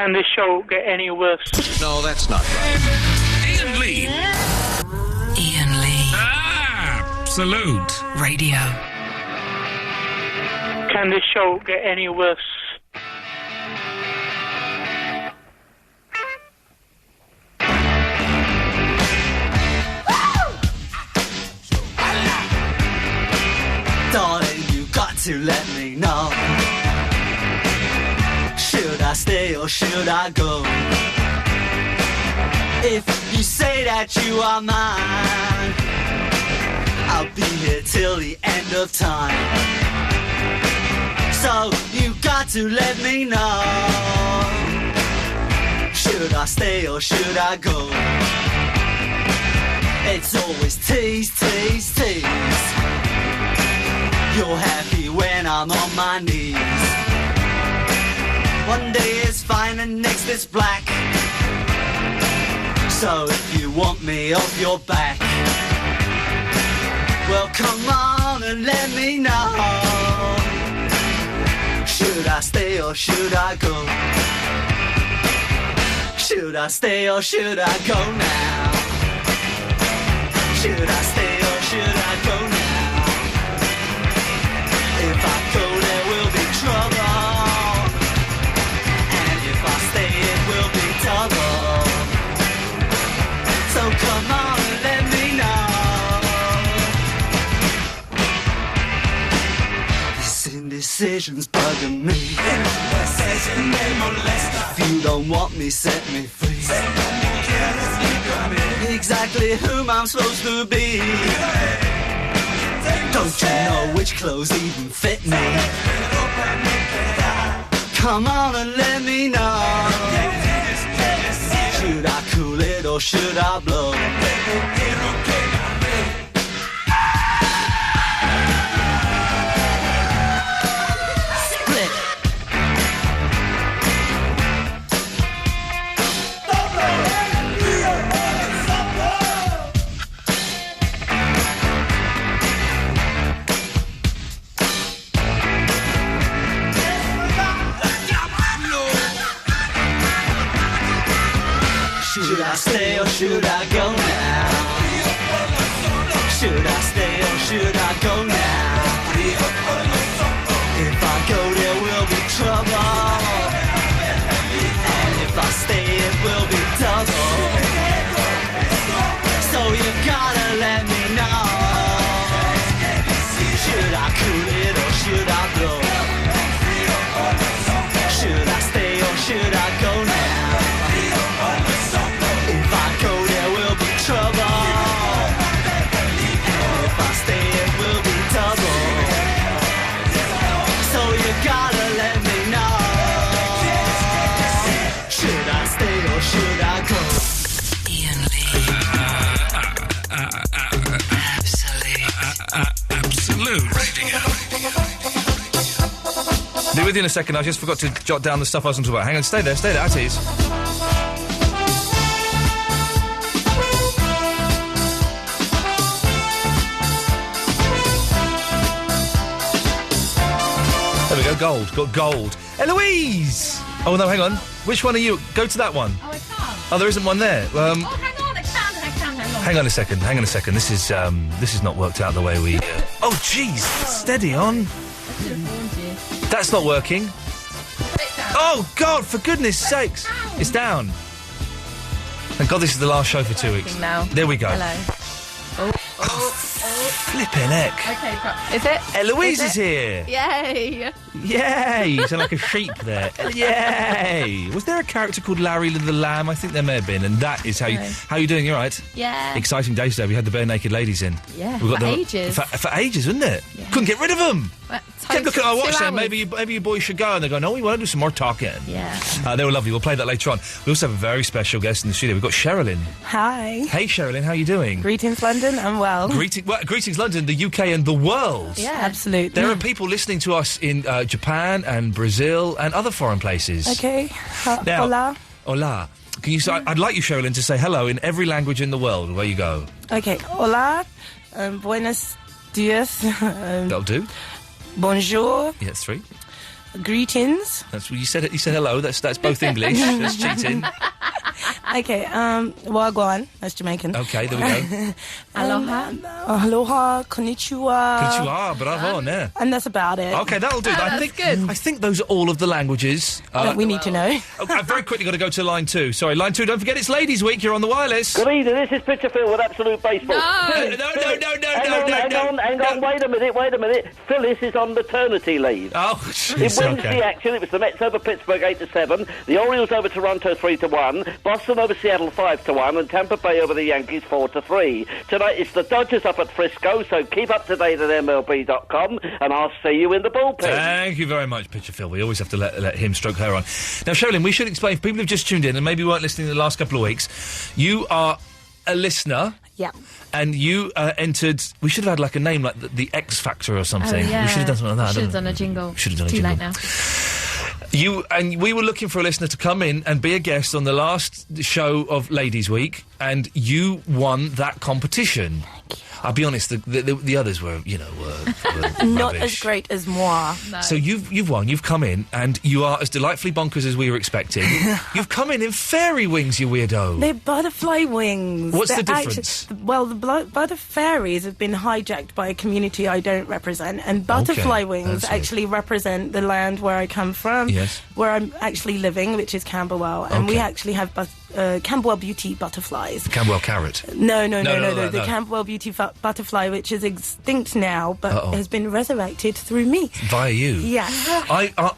Can this show get any worse? No, that's not right. Iain Lee. Iain Lee. Absolute Radio. Can this show get any worse? Darling, you got to let me know. Should I stay or should I go? If you say that you are mine, I'll be here till the end of time. So you got to let me know. Should I stay or should I go? It's always tease, tease, tease. You're happy when I'm on my knees. One day is fine and next is black. So if you want me off your back, well come on and let me know. Should I stay or should I go? Should I stay or should I go now? Should I stay or should I go now? If I go there will be trouble, and if I stay it will be double. So come on and let me know. This indecision's bugging me. If you don't want me, set me free. Exactly whom I'm supposed to be. Don't you know which clothes even fit me? Come on and let me know. Should I cool it or should I blow? Split. Should I stay or should I go now? Should I stay or should I go now? If I go there will be trouble, and if I stay it will be double. So you gotta let me know. Should I cool it or should I blow? Should I stay or should I go now? If I go there will be trouble, and if I stay it will be double. So you gotta let me know. Should I stay or should I go? Iain Lee. Absolute Radio. Be with you in a second. I just forgot to jot down the stuff I was going to talk about. Hang on, stay there, at ease. There we go, gold. Got gold. Eloise! Oh, no, hang on. Which one are you? Go to that one. Oh, I can't. Oh, there isn't one there. Hang on, I can. Hang on a second. This is not worked out the way we... Oh, jeez. Steady on. That's not working. Oh, God, for goodness sakes. It's down. Thank God this is the last show for 2 weeks. Now. There we go. Hello. Flippin' heck. Okay, is it? Eloise is here. Yay. Yay. You sound like a sheep there. Yay. Was there a character called Larry the Lamb? I think there may have been, and that is how you... How are you doing? You all right? Yeah. Exciting day today. We had the bare naked ladies in. Yeah, we got for ages. For ages, wasn't it? Yeah. Couldn't get rid of them. Well, Kept looking at our watch saying, hours. maybe you boys should go. And they're going, no, we want to do some more talking. Yeah. They were lovely. We'll play that later on. We also have a very special guest in the studio. We've got Sherilyn. Hi. Hey, Sherilyn, how are you doing? Greetings, London. I'm well. Greetings, London, the UK and the world. Yeah, absolutely. There are people listening to us in Japan and Brazil and other foreign places. Okay. Now, hola. Hola. Can you say, I'd like you, Sherilyn, to say hello in every language in the world where you go. Okay. Hola. Buenos dias. That'll do. Bonjour. Yeah, 3. Greetings. That's what you said. You said hello. That's both English. That's cheating. Okay, wagwan. That's Jamaican. Okay, there we go. Aloha. Aloha, konnichiwa. Konnichiwa, bravo, yeah. And that's about it. Okay, that'll do. that's good. I think those are all of the languages That we need to know. I've very quickly got to go to line 2. Sorry, line 2. Don't forget it's Ladies' Week. You're on the wireless. Good evening, this is Pitcher Phil with Absolute Baseball. No. Hang on, wait a minute. Phyllis is on maternity leave. Oh, In jeez, Wednesday okay. action, it was the Mets over Pittsburgh 8-7, the Orioles over Toronto 3-1, Boston over Seattle 5-1, and Tampa Bay over the Yankees 4-3. Tonight it's the Dodgers up at Frisco, so keep up to date at MLB.com, and I'll see you in the bullpen. Thank you very much, Pitcher Phil. We always have to let him stroke her on. Now, Sherilyn, we should explain, for people who've just tuned in and maybe weren't listening the last couple of weeks, you are a listener. Yeah. And you entered... We should have had, like, a name like the X Factor or something. Oh, yeah. We should have done something like that. Should have done a jingle. Should have done a Too jingle. late now. We were looking for a listener to come in and be a guest on the last show of Ladies' Week, and you won that competition. I'll be honest, the others were, were Not rubbish. as great as moi. No. So you've won, you've come in, and you are as delightfully bonkers as we were expecting. You've come in fairy wings, you weirdo. They're butterfly wings. What's the They're difference? The fairies have been hijacked by a community I don't represent, and butterfly wings that's it. actually represent the land where I come from, Yes. where I'm actually living, which is Camberwell, and we Okay. actually have Camberwell Beauty butterflies. Camberwell carrot. No. The no. Camberwell Beauty butterfly, which is extinct now, but Uh-oh. has been resurrected through me. Via you. Yeah.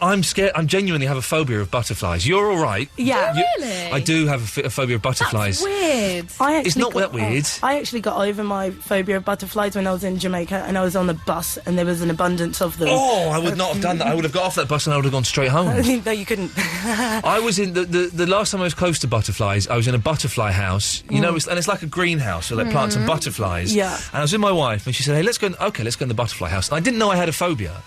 I'm scared. I genuinely have a phobia of butterflies. You're all right. Yeah. Really? I do have a phobia of butterflies. That's weird. It's not that weird. I actually got over my phobia of butterflies when I was in Jamaica, and I was on the bus, and there was an abundance of them. Oh, I would not have done that. I would have got off that bus and I would have gone straight home. No, you couldn't. I was in the last time I was close to butterflies, I was in a butterfly house, and it's like a greenhouse with like plants and butterflies. Yeah. And I was with my wife, and she said, "Hey, let's go in the butterfly house." And I didn't know I had a phobia.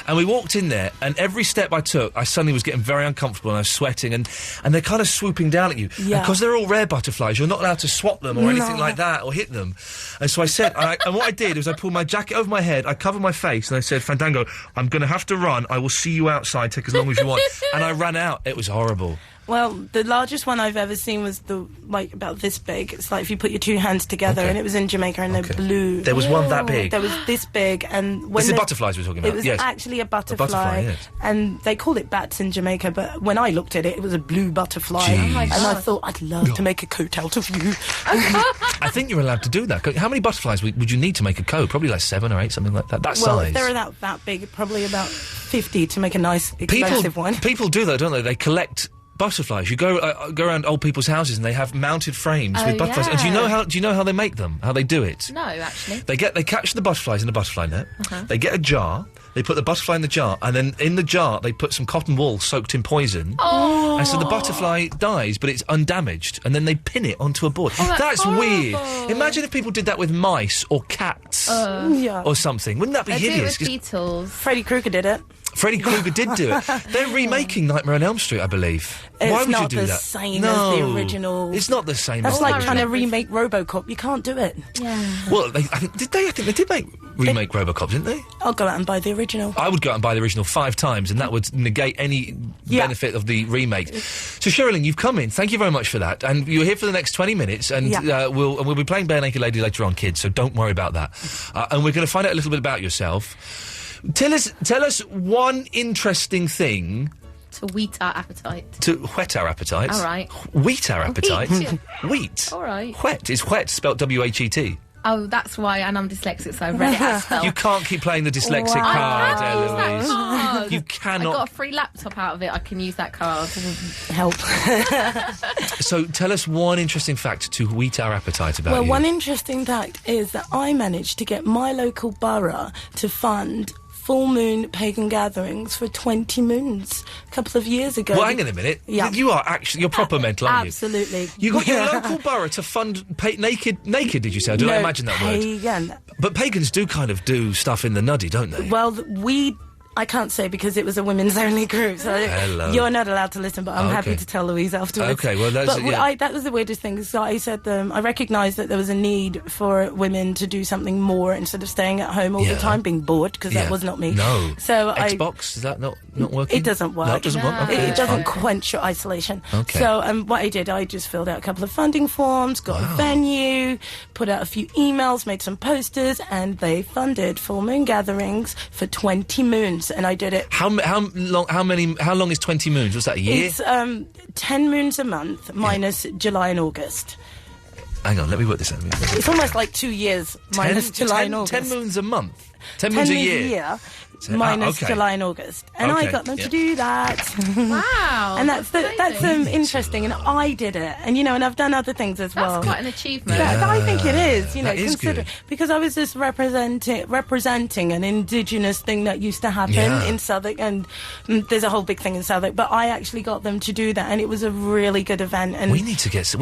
And we walked in there, and every step I took, I suddenly was getting very uncomfortable, and I was sweating, and they're kind of swooping down at you. Yeah. Because they're all rare butterflies, you're not allowed to swat them or anything like that, or hit them. And so I said, and what I did was I pulled my jacket over my head, I covered my face, and I said, "Fandango, I'm going to have to run. I will see you outside. Take as long as you want." And I ran out. It was horrible. Well, the largest one I've ever seen was about this big. It's like if you put your two hands together, Okay. and it was in Jamaica, and they're blue. There was one that big. There was this big, and when It's the butterflies we're talking about. It was Yes. actually a butterfly, yes. and they call it bats in Jamaica. But when I looked at it, it was a blue butterfly, Jeez. Oh my and I God. thought I'd love to make a coat out of you. I think you're allowed to do that. How many butterflies would you need to make a coat? Probably like 7 or 8, something like that. That Well, size. if they're that big, probably about 50 to make a nice expensive one. People do that, don't they? They collect butterflies. You go around old people's houses and they have mounted frames with butterflies. And do you know how they make them? How they do it? No, actually. They catch the butterflies in a butterfly net. They get a jar. They put the butterfly in the jar, and then in the jar they put some cotton wool soaked in poison. Oh. And so the butterfly dies, but it's undamaged, and then they pin it onto a board. that's weird. horrible. Imagine if people did that with mice or cats Yeah. or something. Wouldn't that be They do it hideous? with 'Cause beetles. Freddy Krueger did it. Freddy Krueger did do it. They're remaking Nightmare on Elm Street, I believe. It's Why would not you do the that? same no, as the original. It's not the same. That's as like the trying to original. remake RoboCop. You can't do it. Yeah. Well, I think they did remake RoboCop, didn't they? I'll go out and buy the original. I would go out and buy the original 5 times, and that would negate any benefit of the remake. So, Sherilyn, you've come in. Thank you very much for that. And you're here for the next 20 minutes, and we'll be playing Bare Naked Lady later on, kids. So don't worry about that. And we're going to find out a little bit about yourself. Tell us one interesting thing To wheat our appetite. to whet our appetites. All right. Wheat our appetite. Wheat. Wheat. All right. Whet. It's whet spelt W-H-E-T. Oh, that's why, and I'm dyslexic, so I read it as spelled. You can't keep playing the dyslexic Wow. card, I use that Eloise. card. You I cannot. got a free laptop out of it. I can use that card. Help. So tell us one interesting fact to wheat our appetite about Well, you. one interesting fact is that I managed to get my local borough to fund full moon pagan gatherings for 20 moons a couple of years ago. Well, hang on a minute. Yeah. You're proper mental, aren't you? Absolutely. You got your local borough to fund naked, did you say? Did I imagine that word? pagan. But pagans do kind of do stuff in the nuddy, don't they? Well, we I can't say because it was a women's only group, so Hello. you're not allowed to listen, but I'm Okay. happy to tell Louise afterwards. Okay, well, that's... But yeah. that was the weirdest thing. So I said I recognised that there was a need for women to do something more instead of staying at home all the time, being bored, because that was not me. No. So Xbox, is that not working? It doesn't work. No, it doesn't work? Okay, It that's doesn't fine. quench your isolation. Okay. So what I did, I just filled out a couple of funding forms, got a venue, put out a few emails, made some posters, and they funded full moon gatherings for 20 moons, and I did it. How long is 20 moons? What's that, a year? It's 10 moons a month minus July and August. Hang on, let me work this out. It's almost like 2 years minus July and August. 10 moons a month? 10 10 moons a moons year? Minus okay. July and August. And I Okay, got them yeah. to do that. Wow. And that's interesting, and I did it. And, and I've done other things as well. That's quite an achievement. I think it is, that is considering, good. because I was just representing an indigenous thing that used to happen in Southwark, and there's a whole big thing in Southwark, but I actually got them to do that, and it was a really good event. And we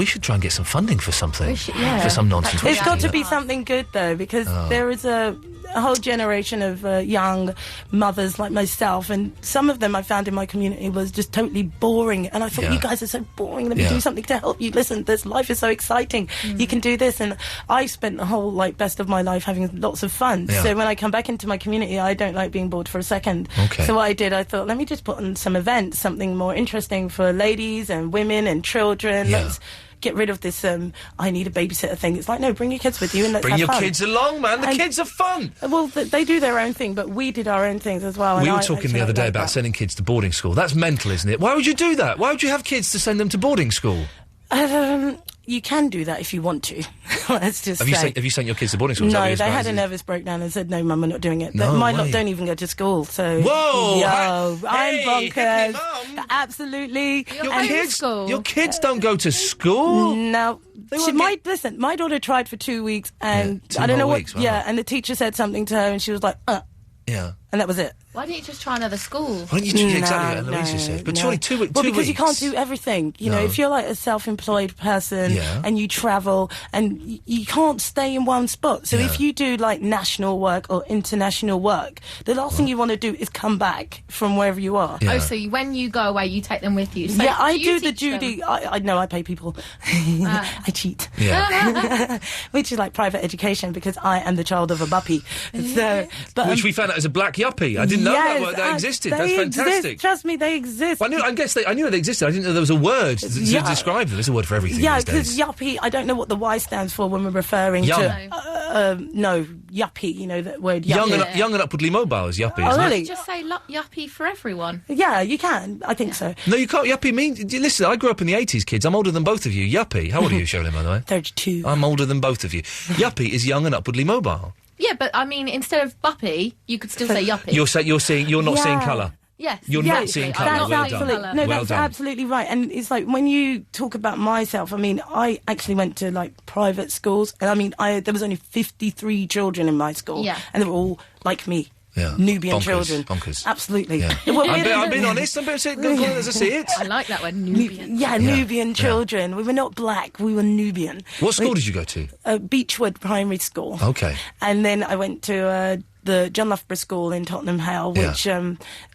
should try and get some funding for something. Yeah. For some nonsense. it's got to be something good, though, because there is a whole generation of young mothers like myself, and some of them I found in my community was just totally boring, and I thought, you guys are so boring, let me do something to help you. Listen, this life is so exciting, you can do this. And I spent the whole best of my life having lots of fun, so when I come back into my community, I don't like being bored for a second. So what I did, I thought, let me just put on some events, something more interesting for ladies and women and children. Let's get rid of this I need a babysitter thing. It's like, no, bring your kids with you and let's bring have your fun. kids along, man. The kids are fun. Well, they do their own thing, but we did our own things as well. We and were I talking the actually other day like about that. sending kids to boarding school. That's mental, isn't it? Why would you do that? Why would you have kids to send them to boarding school? You can do that if you want to. Let's just say. Have you sent your kids to boarding school? Is that what No, you're they had a saying? nervous breakdown and said, no, Mum, we're not doing it. No My way. lot don't even go to school, so... Whoa! Yo, I'm Hey, bonkers. hippie mum. Absolutely. Your kids don't go to school? No. Listen, my daughter tried for 2 weeks, and Yeah, 2 I don't know whole what... weeks, wow. Yeah, and the teacher said something to her, and she was like, Yeah. and that was it. Why didn't you just try another school? Why don't you do exactly what Louisa said? But surely 2 weeks... Well, because you can't do everything. You know, if you're like a self-employed person and you travel and you can't stay in one spot. So if you do like national work or international work, the last thing you want to do is come back from wherever you are. Oh, so when you go away, you take them with you. So yeah, I you do the teach them? Judy. I know I pay people. I cheat. Yeah. Which is like private education because I am the child of a buppy. So, but Which we found out as a black yuppie. I didn't know that existed. That's they fantastic. Exist. Trust me, they exist. Well, I knew they existed. I didn't know there was a word to describe them. There's a word for everything Yeah, these because days. yuppie, I don't know what the Y stands for when we're referring Young. to... no, yuppie, you know, that word yuppie. Young and upwardly mobile is yuppie, Oh, isn't really? it? Just say yuppie for everyone. Yeah, you can. I think so. No, you can't. Yuppie mean... Listen, I grew up in the 80s, kids. I'm older than both of you. Yuppie. How old are you, Sholin, by the way? 32. I'm older than both of you. Yuppie is young and upwardly mobile. Yeah, but I mean, instead of buppy, you could still say yuppie. You're not seeing Yeah. colour. Yes. You're not seeing colour. That's Well absolutely, done. no, Well that's done. absolutely right. And it's like when you talk about myself, I mean, I actually went to like private schools, and I mean, there was only 53 children in my school, and they were all like me. Yeah. Nubian Bonkers, children. bonkers. Absolutely. Yeah. Well, I'm being honest. I'm being going as I see it. I like that word, Nubian. Nubian children. We were not black, we were Nubian. What school did you go to? Beechwood Primary School. Okay. And then I went to the John Loughborough School in Tottenham Hale, which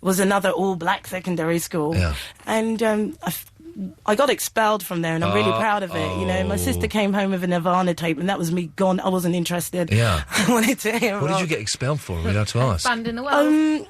was another all-black secondary school. Yeah. And I got expelled from there, and I'm really proud of it. You know, my sister came home with a Nirvana tape, and that was me gone. I wasn't interested. Yeah. I wanted to hear What did you get expelled for? We'd have to ask. Band in the world.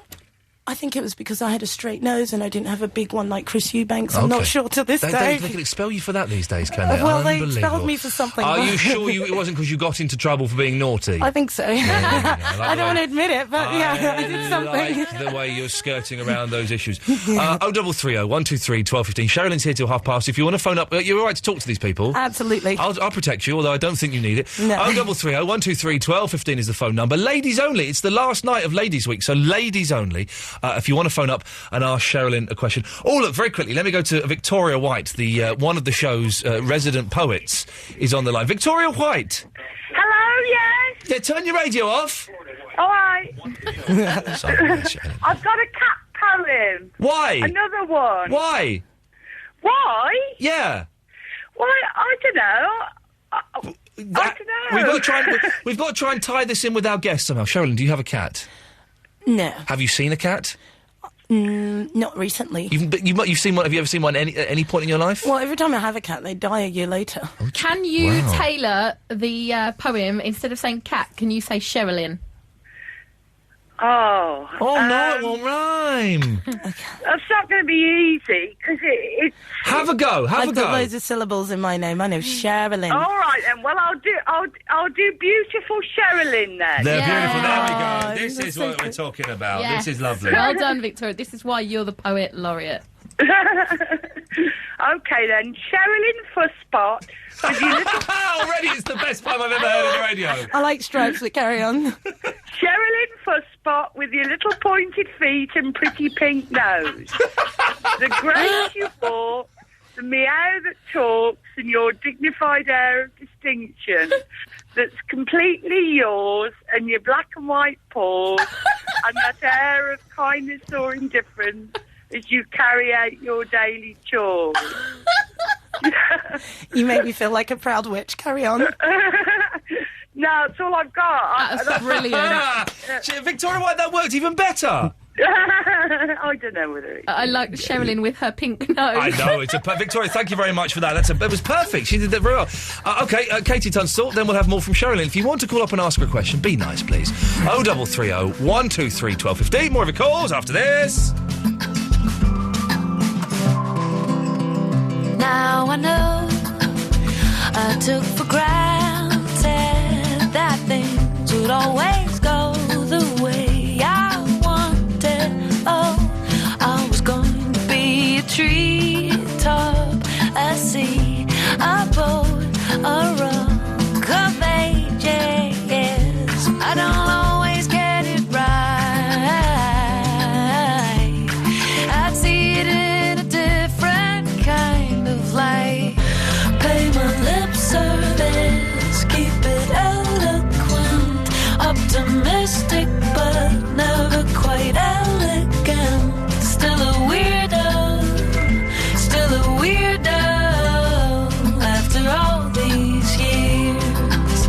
I think it was because I had a straight nose and I didn't have a big one like Chris Eubanks. I'm not sure to this day. They can expel you for that these days, can they? Well, they Unbelievable. expelled me for something. Are you sure it wasn't because you got into trouble for being naughty? I think so. I don't want to admit it, but yeah, I did something. I like the way you're skirting around those issues. 0330 123 1215. Sherilyn's here till 12:30. If you want to phone up, you're all right to talk to these people. Absolutely. I'll protect you, although I don't think you need it. No. 0330 123 1215 is the phone number. Ladies only. It's the last night of Ladies Week, so ladies only. If you want to phone up and ask Sherilyn a question. Oh, look, very quickly, let me go to Victoria White, the one of the show's resident poets, is on the line. Victoria White! Hello, yes. Yeah, turn your radio off. All right. Sorry, Sherilyn. I've got a cat poem. Why? Another one. Why? Why? Yeah. Why? I don't know. I don't know. We've got to try and tie this in with our guest somehow. Sherilyn, do you have a cat? No. Have you seen a cat? Not recently. You've seen one. Have you ever seen one at any point in your life? Well, every time I have a cat, they die a year later. Can you tailor the poem, instead of saying cat, can you say Sherilyn? Oh. No, it won't rhyme. That's not going to be easy, because it's... Have a go. I've got loads of syllables in my name. My name's Sherilyn. All right, then. Well, I'll do beautiful Sherilyn, then. They're beautiful. There we go. This is what we're talking about. Yes. This is lovely. Well done, Victoria. This is why you're the poet laureate. Okay, then. Sherilyn Fusspot. Already it's the best poem I've ever heard on the radio. I like stripes, but carry on. Sherilyn Fusspot with your little pointed feet and pretty pink nose. The grace you bore, the meow that talks, and your dignified air of distinction that's completely yours, and your black and white paws, and that air of kindness or indifference as you carry out your daily chores. You make me feel like a proud witch. Carry on. No, that's all I've got. That's brilliant. Victoria White, that worked even better. I don't know whether it's... I like Sherilyn with her pink nose. I know, it's Victoria, thank you very much for that. It was perfect. She did that very well. Okay, Katie Tunstall, then we'll have more from Sherilyn. If you want to call up and ask her a question, be nice, please. 0330 123 1215. More of your calls after this. Now I know I took for granted that things would always go the way I wanted. Oh, I was going to be a treetop, a sea, a boat, a rock of ages. I don't always get it right. I'd see it in a different kind of light. Pay my lip service, keep it eloquent, optimistic but never quite elegant. Still a weirdo after all these years.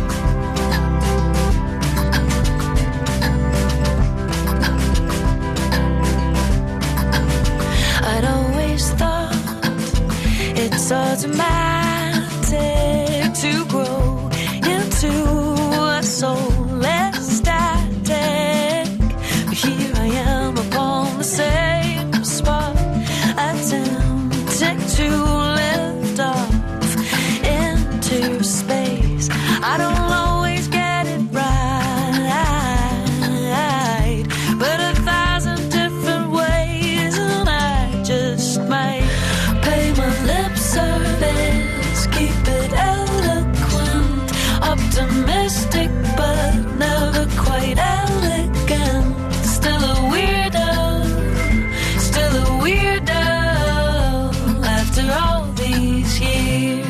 I'd always thought it's automatic to grow into a soulless static. But here I am upon the same spot, attempting to lift off into space. I don't always get it right, but 1,000 different ways, and I just might pay my lip service, keep it eloquent, optimistic but never quite elegant. Still a weirdo after all these years.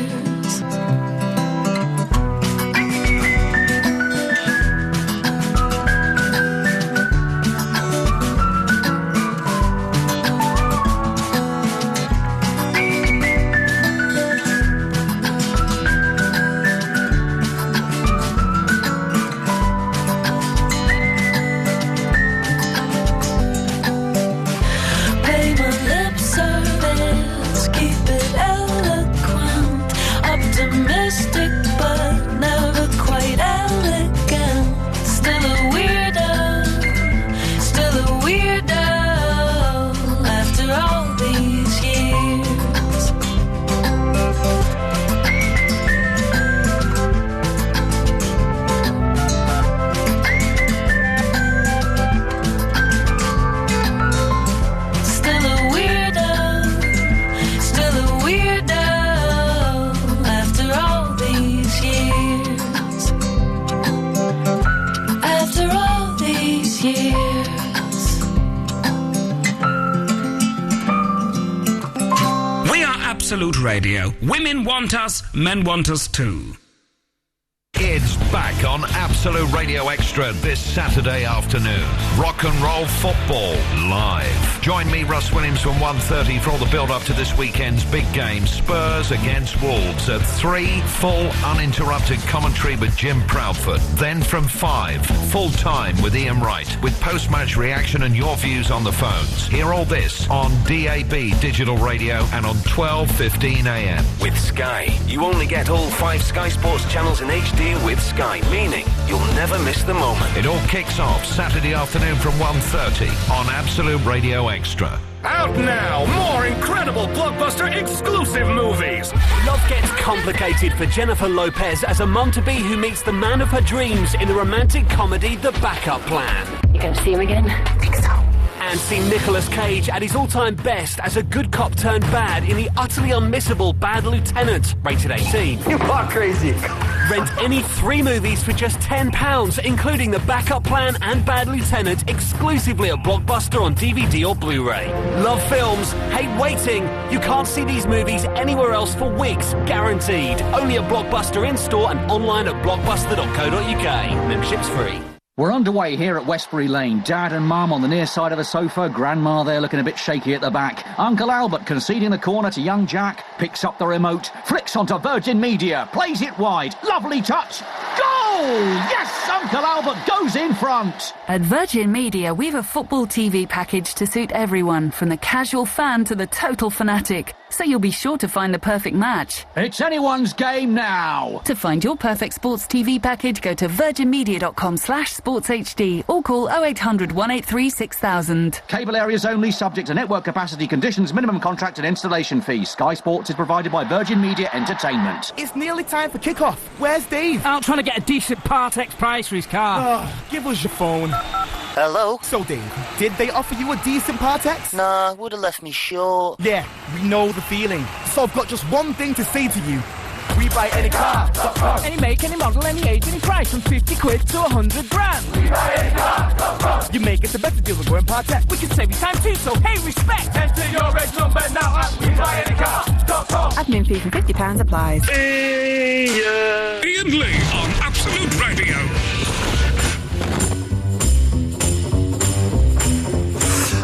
Pay my lip service, keep it eloquent, optimistic but never quite elegant. Still a weirdo after all these years. Still a weirdo after all these years. After all these years. We are Absolute Radio. Women want us, men want us too. It's back on Absolute Radio Extra this Saturday afternoon. Rock and roll football live. Join me, Russ Williams, from 1:30 for all the build-up to this weekend's big game, Spurs against Wolves. At 3, full uninterrupted commentary with Jim Proudfoot. Then from 5, full-time with Ian Wright, with post-match reaction and your views on the phones. Hear all this on DAB Digital Radio and on 12:15 a.m. With Sky, you only get all 5 Sky Sports channels in HD with Sky, meaning you'll never miss the moment. It all kicks off Saturday afternoon from 1:30 on Absolute Radio Extra. Out now, more incredible blockbuster exclusive movies. Love gets complicated for Jennifer Lopez as a mum-to-be who meets the man of her dreams in the romantic comedy The Backup Plan. You gonna see him again? I think so. And see Nicolas Cage at his all-time best as a good cop turned bad in the utterly unmissable Bad Lieutenant, rated 18. You are crazy. Rent any 3 movies for just £10, including The Backup Plan and Bad Lieutenant, exclusively at Blockbuster on DVD or Blu-ray. Love films? Hate waiting? You can't see these movies anywhere else for weeks, guaranteed. Only at Blockbuster in-store and online at blockbuster.co.uk. Membership's free. We're underway here at Westbury Lane. Dad and Mum on the near side of the sofa. Grandma there looking a bit shaky at the back. Uncle Albert conceding the corner to young Jack. Picks up the remote. Flicks onto Virgin Media. Plays it wide. Lovely touch. Goal! Yes! Uncle Albert goes in front. At Virgin Media, we've a football TV package to suit everyone, from the casual fan to the total fanatic. So you'll be sure to find the perfect match. It's anyone's game now. To find your perfect sports TV package, go to virginmedia.com/sportshd or call 0800 183 6000. Cable areas only, subject to network capacity conditions, minimum contract and installation fees. Sky Sports is provided by Virgin Media Entertainment. It's nearly time for kick-off. Where's Dave? Out trying to get a decent Part-X price for his car. Oh, give us your phone. Hello? So, Dave, did they offer you a decent Part-X? Nah, would have left me short. Yeah, we know the feeling. So I've got just one thing to say to you. We buy any car. Any make, any model, any age, any price, from 50 quid to 100 grand. We buy any car. You may get the better deal with going Part-X. We can save you time too, so hey, respect. Enter your red number now at WeBuyAnyCar.com. Admin fee from £50 applies. Ian Lee on Absolute Radio.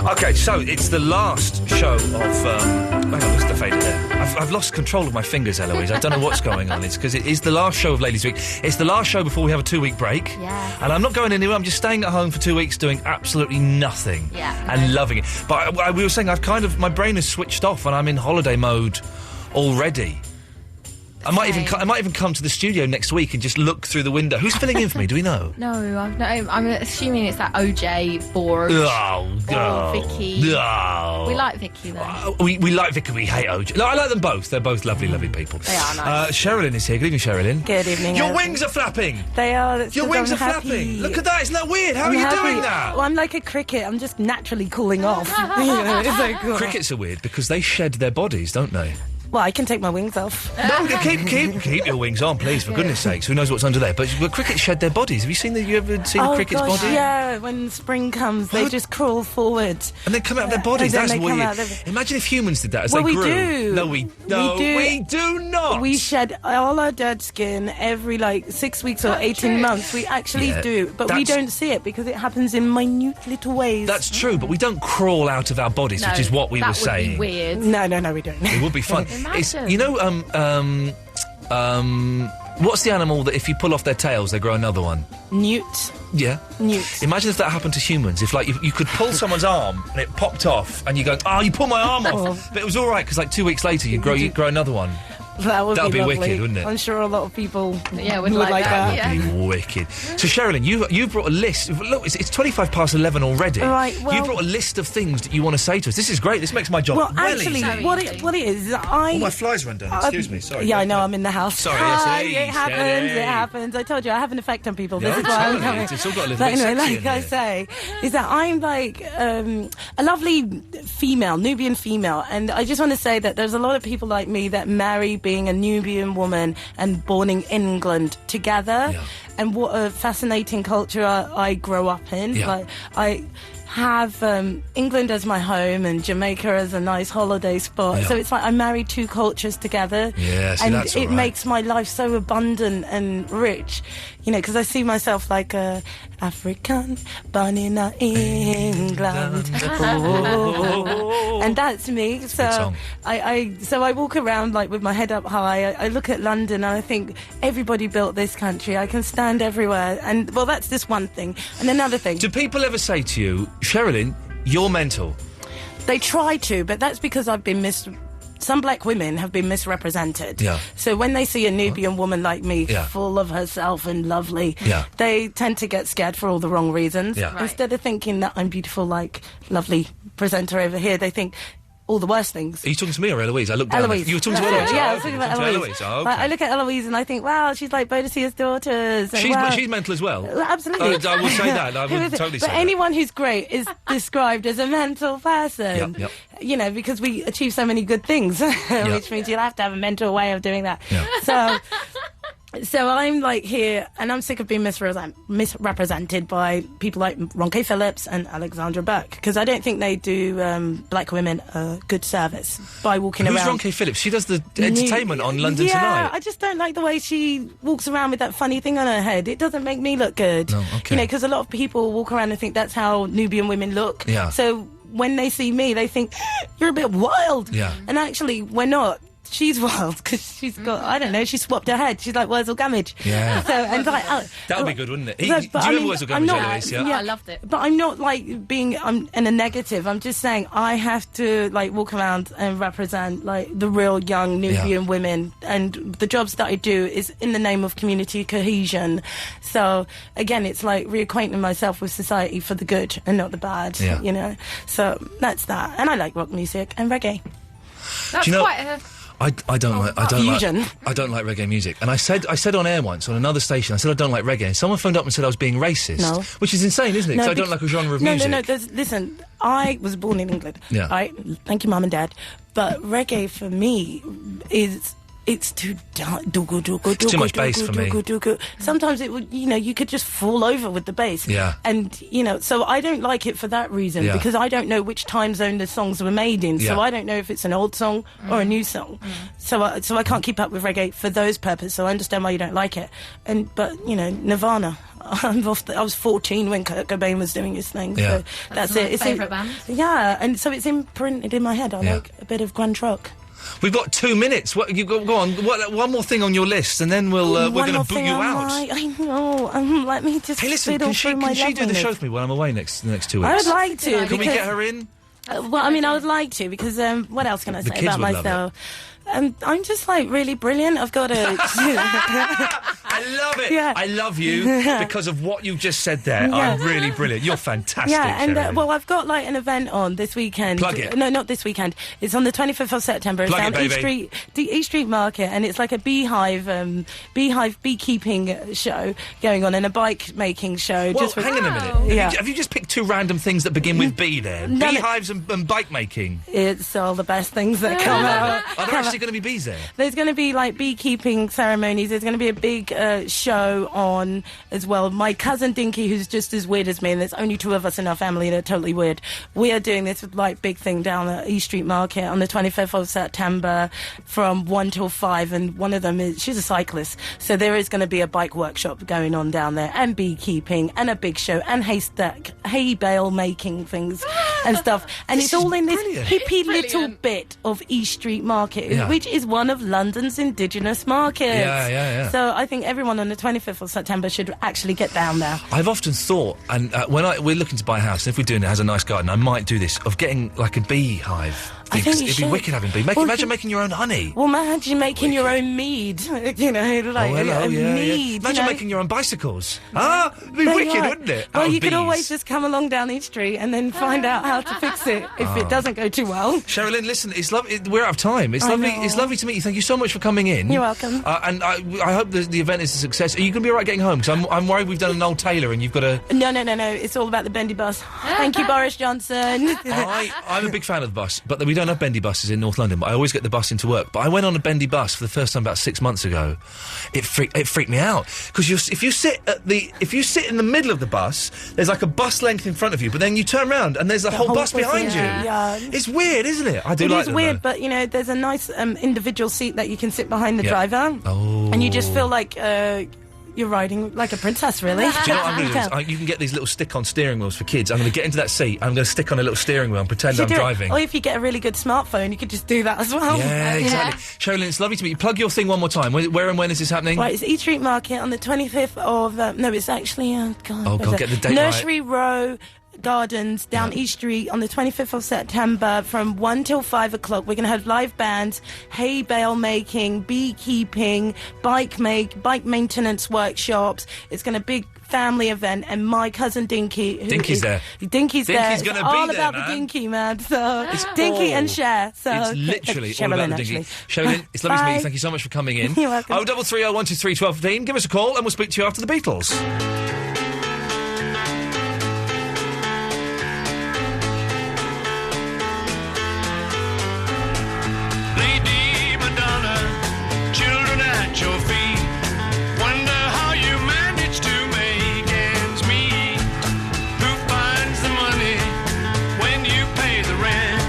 Okay, so it's the last show of... hang on, what's the fader there? I've lost control of my fingers, Eloise. I don't know what's going on. It's because it is the last show of Ladies Week. It's the last show before we have a 2-week break. Yeah. And I'm not going anywhere. I'm just staying at home for 2 weeks doing absolutely nothing. Yeah. And loving it. But we were saying my brain has switched off and I'm in holiday mode already. I might even come to the studio next week and just look through the window. Who's filling in for me? Do we know? No, I'm assuming it's that OJ, Borg, or Vicky. No. We like Vicky, though. We like Vicky, we hate OJ. No, I like them both. They're both lovely, lovely people. They are nice. Sherilyn is here. Good evening, Sherilyn. Good evening. Your wings are flapping. They are. Your wings are flapping. Look at that. Isn't that weird? How are you doing that? Well, I'm like a cricket. I'm just naturally cooling off. It's so cool. Crickets are weird because they shed their bodies, don't they? Well, I can take my wings off. No, keep your wings on, please, for goodness sakes. Who knows what's under there? But crickets shed their bodies. Have you ever seen a cricket's body? Yeah, when spring comes, they just crawl forward. And then come out of their bodies. That's weird. Imagine if humans did that as they grew. We do. No, we do not. We shed all our dead skin every 6 weeks or 18 months. We actually do, but we don't see it because it happens in minute little ways. That's true, but we don't crawl out of our bodies, which is what we were saying. That would be weird. No, we don't. It would be fun. Imagine. You know, what's the animal that if you pull off their tails, they grow another one? Newt. Yeah. Newt. Imagine if that happened to humans. If, you could pull someone's arm and it popped off, and you go, you pulled my arm off. But it was all right, because 2 weeks later, you'd grow another one. That would That'd be lovely. wicked, wouldn't it? I'm sure a lot of people would like that. That'd be wicked. So, Sherilyn, you brought a list. Look, it's 11:25 already. Right, well, you brought a list of things that you want to say to us. This is great. This makes my job actually, easy. what it is, All my flies run down. Excuse me. Sorry. Yeah, I know. I'm in the house. Sorry. Hi, it happens. I told you, I have an effect on people. This is why I'm coming. It's all got a little But bit anyway, sexy like I say, is that I'm a lovely female, Nubian female, and I just want to say that there's a lot of people like me that marry being a Nubian woman and born in England together, and what a fascinating culture I grew up in. Yeah. I have England as my home and Jamaica as a nice holiday spot. Yeah. So it's like I married two cultures together. Yeah, see, and that's all it right. makes my life so abundant and rich, you know, because I see myself like a African born in England. Oh. And that's me. So I walk around like with my head up high. I look at London and I think everybody built this country. I can stand everywhere. And well, that's just one thing. And another thing. Do people ever say to you, Sherilyn, you're mental? They try to, but that's because I've been some black women have been misrepresented. Yeah. So when they see a Nubian woman like me, Yeah. full of herself and lovely, Yeah. they tend to get scared for all the wrong reasons. Yeah. Right. Instead of thinking that I'm beautiful, like lovely presenter over here, they think all the worst things. Are you talking to me or Eloise? I looked down. Eloise. You were talking to Eloise? Yeah, I Oh, was talking okay. about Talking to Eloise. Oh, okay. Like, I look at Eloise and I think, wow, she's like Boadicea's daughters. And wow. She's mental as well. Absolutely. I will say that. I Who would is it? totally But say anyone who's great is described as a mental person. Yep. You know, because we achieve so many good things, which means you'll have to have a mental way of doing that. So I'm like here, and I'm sick of being misrepresented by people like Ronke Phillips and Alexandra Burke, because I don't think they do black women a good service by walking Who's around. Ronke Phillips? She does the entertainment on London Yeah, Tonight. I just don't like the way she walks around with that funny thing on her head. It doesn't make me look good. No, okay. You know, because a lot of people walk around and think that's how Nubian women look. Yeah. So when they see me, they think, you're a bit wild. Yeah. And actually, we're not. She's wild because she's got, I don't know, she swapped her head. She's like Wurzel Gummidge. Yeah. So, and like, That would be good, wouldn't it? But Do you I remember mean, Wurzel I'm Gummidge, not- Eloise? yeah, I loved it. But I'm not like being in a negative. I'm just saying I have to like walk around and represent like the real young Nubian women, and the jobs that I do is in the name of community cohesion. So again, it's like reacquainting myself with society for the good and not the bad. Yeah. You know. So that's that. And I like rock music and reggae. That's Do you know- quite a... I don't like Fusion. I don't like reggae music. And I said on air once on another station, I said I don't like reggae, and someone phoned up and said I was being racist. No. Which is insane, isn't it? Because I don't like a genre of music. No. Listen, I was born in England. Yeah. Right? Thank you, Mum and Dad. But reggae for me is. It's too It's too much bass for me. Sometimes it would, you know, you could just fall over with the bass. Yeah. And, you know, so I don't like it for that reason, Yeah. because I don't know which time zone the songs were made in. Yeah. So I don't know if it's an old song or a new song. So I can't keep up with reggae for those purposes. So I understand why you don't like it. But, you know, Nirvana. I was 14 when Kurt Cobain was doing his thing. Yeah. So that's my it. It's favourite band. Yeah, and so it's imprinted in my head. I Yeah. like a bit of grunge rock. We've got 2 minutes. What you go on? One more thing on your list, and then we're going to boot you out. I know. Let me just. Hey, listen, fiddle can she through my do the loveliness. show for me when I'm away the next 2 weeks? I would like to. Can we because- get her in? Well, I mean, I would like to, because what else can I The say kids about would love myself? I'm just like really brilliant. I've got a. I love it. Yeah. I love you because of what you just said there. Yeah. I'm really brilliant. You're fantastic. Yeah, and Sherilyn. well, I've got like an event on this weekend. Plug it. No, not this weekend. It's on the 25th of September. It's Plug down it, baby. the East Street Market, and it's like a beehive beekeeping show going on, and a bike making show. Well, just for, hang on a minute. Yeah. Have you just picked two random things that begin with B there? No, no. Beehives and bike making. It's all the best things that come out. Are there actually going to be bees there? There's going to be like beekeeping ceremonies. There's going to be a big show on as well. My cousin Dinky, who's just as weird as me, and there's only two of us in our family that are totally weird. We are doing this like big thing down at East Street Market on the 25th of September from 1 till 5. And one of them is, she's a cyclist, so there is going to be a bike workshop going on down there, and beekeeping, and a big show, and hay bale making things and stuff. And it's all in this hippie little bit of East Street Market, Yeah. which is one of London's indigenous markets. Yeah. So I think everyone on the 25th of September should actually get down there. I've often thought, and we're looking to buy a house, and if we do and it has a nice garden, I might do this, of getting like a beehive. I think you It'd should. be wicked having bee. Imagine making your own honey. Well, imagine making your own mead. You know, like hello, a yeah. mead. Imagine you know? making your own bicycles. It'd be There wicked, you are. wouldn't it? Well, Out of you could bees. always just come along down East Street and then find out how to fix it if it doesn't go too well. Sherilyn, listen, it's lovely. We're out of time. It's I lovely. know. It's lovely to meet you. Thank you so much for coming in. You're welcome. And I hope the event is a success. Are you going to be all right getting home? Because I'm worried we've done an old Taylor and you've got to. No. It's all about the bendy bus. Thank you, Boris Johnson. I'm a big fan of the bus, but we don't. go on a bendy buses in North London, but I always get the bus into work. But I went on a bendy bus for the first time about 6 months ago. It freaked me out because if you sit in the middle of the bus, there's like a bus length in front of you, but then you turn around and there's a whole bus behind you. Yeah. It's weird, isn't it? I do like it. It is weird, but there's a nice individual seat that you can sit behind the driver. Oh. And you just feel like you're riding like a princess, really. Do you know what I'm going to do? You can get these little stick-on steering wheels for kids. I'm going to get into that seat, I'm going to stick on a little steering wheel and pretend I'm driving. Or if you get a really good smartphone, you could just do that as well. Yeah, exactly. Sherilyn, it's lovely to meet you. Plug your thing one more time. Where and when is this happening? Right, it's East Street Market on the 25th of... no, it's actually... God, get the date Nursery Row Gardens down East Street on the 25th of September from 1 till 5 o'clock. We're going to have live bands, hay bale making, beekeeping, bike maintenance workshops. It's going to be a big family event, and my cousin Dinky... Dinky's there. Dinky's there. Dinky's going to be all there, about man. the Dinky, man. So It's Dinky all- and Cher. So It's literally all about the Dinky. Sherilyn, it's lovely to meet you. Thank you so much for coming in. You're welcome. 0330 123 1215. Give us a call and we'll speak to you after the Beatles. Lady Madonna, children at your feet. Wonder how you manage to make ends meet. Who finds the money when you pay the rent?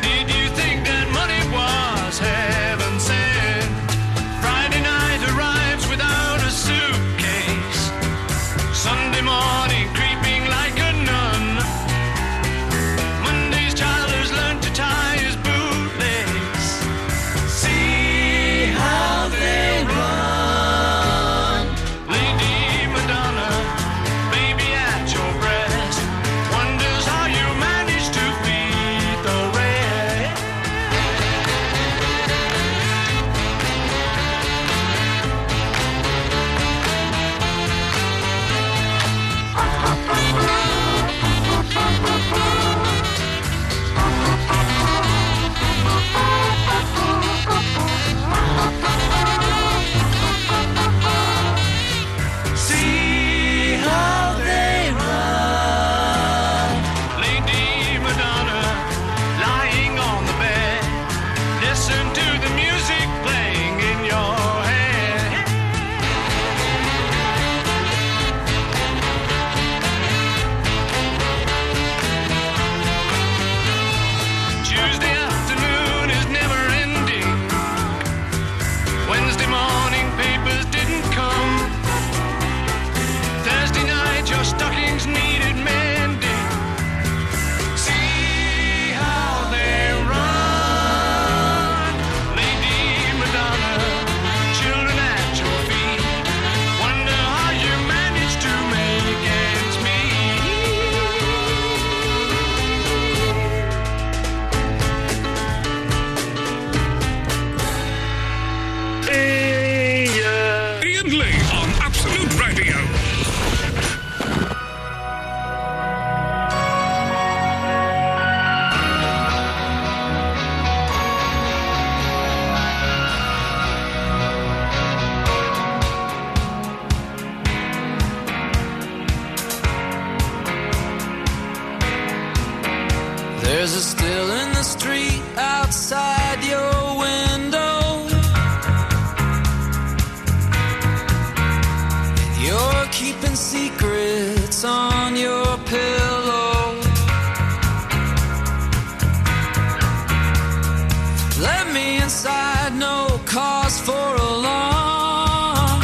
Did you think that money was heaven sent? Friday night arrives without a suitcase. Sunday morning creeping like a nun. Monday's child has learned to tie his bootlace. See how they run. Lady Madonna, baby at your breast, wonders how you manage to feed the rest. See how they run. Lady Madonna, lying on the bed. Listen to the music playing in your head. Tuesday afternoon is never ending. Wednesday morning papers didn't come. Thursday night your stockings needed mending. See how they run. Lady Madonna, children at your feet. Wonder how you manage to make ends Iain Lee on Absolute Radio. There's a still in the street outside your window. You're keeping secrets on your pillow. Let me inside, no cause for alarm.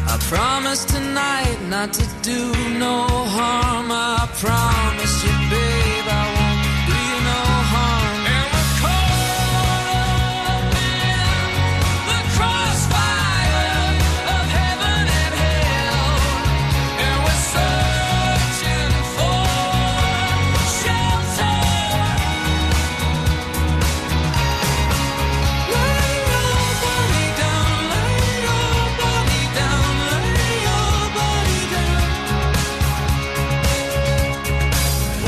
I promise tonight not to do no harm. I promise you, babe, I won't do you no harm. And we're caught up in the crossfire of heaven and hell, and we're searching for shelter. Lay your body down, lay your body down, lay your body down.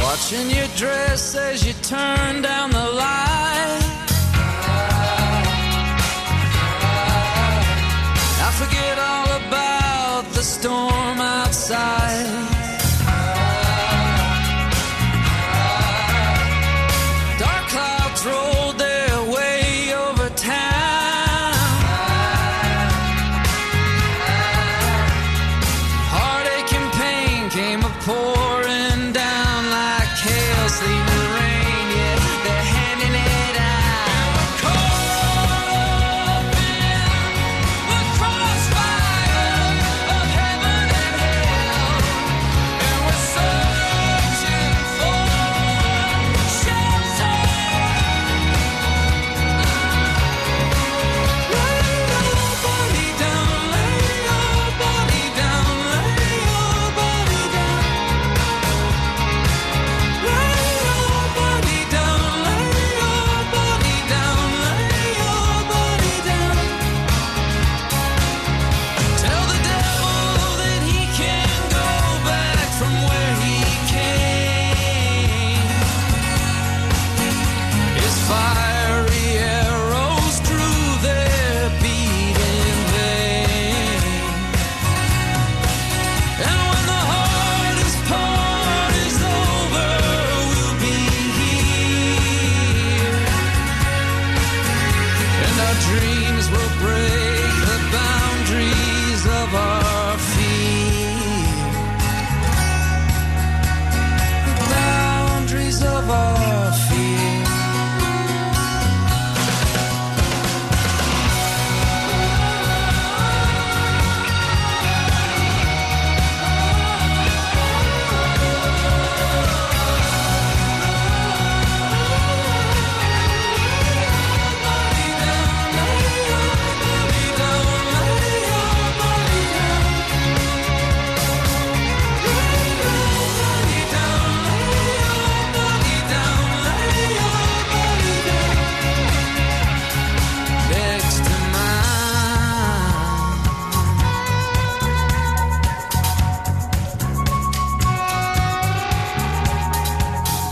Watching your dress as you turn down the light. I forget all about the storm outside. boundaries of our fear. The boundaries of our fear.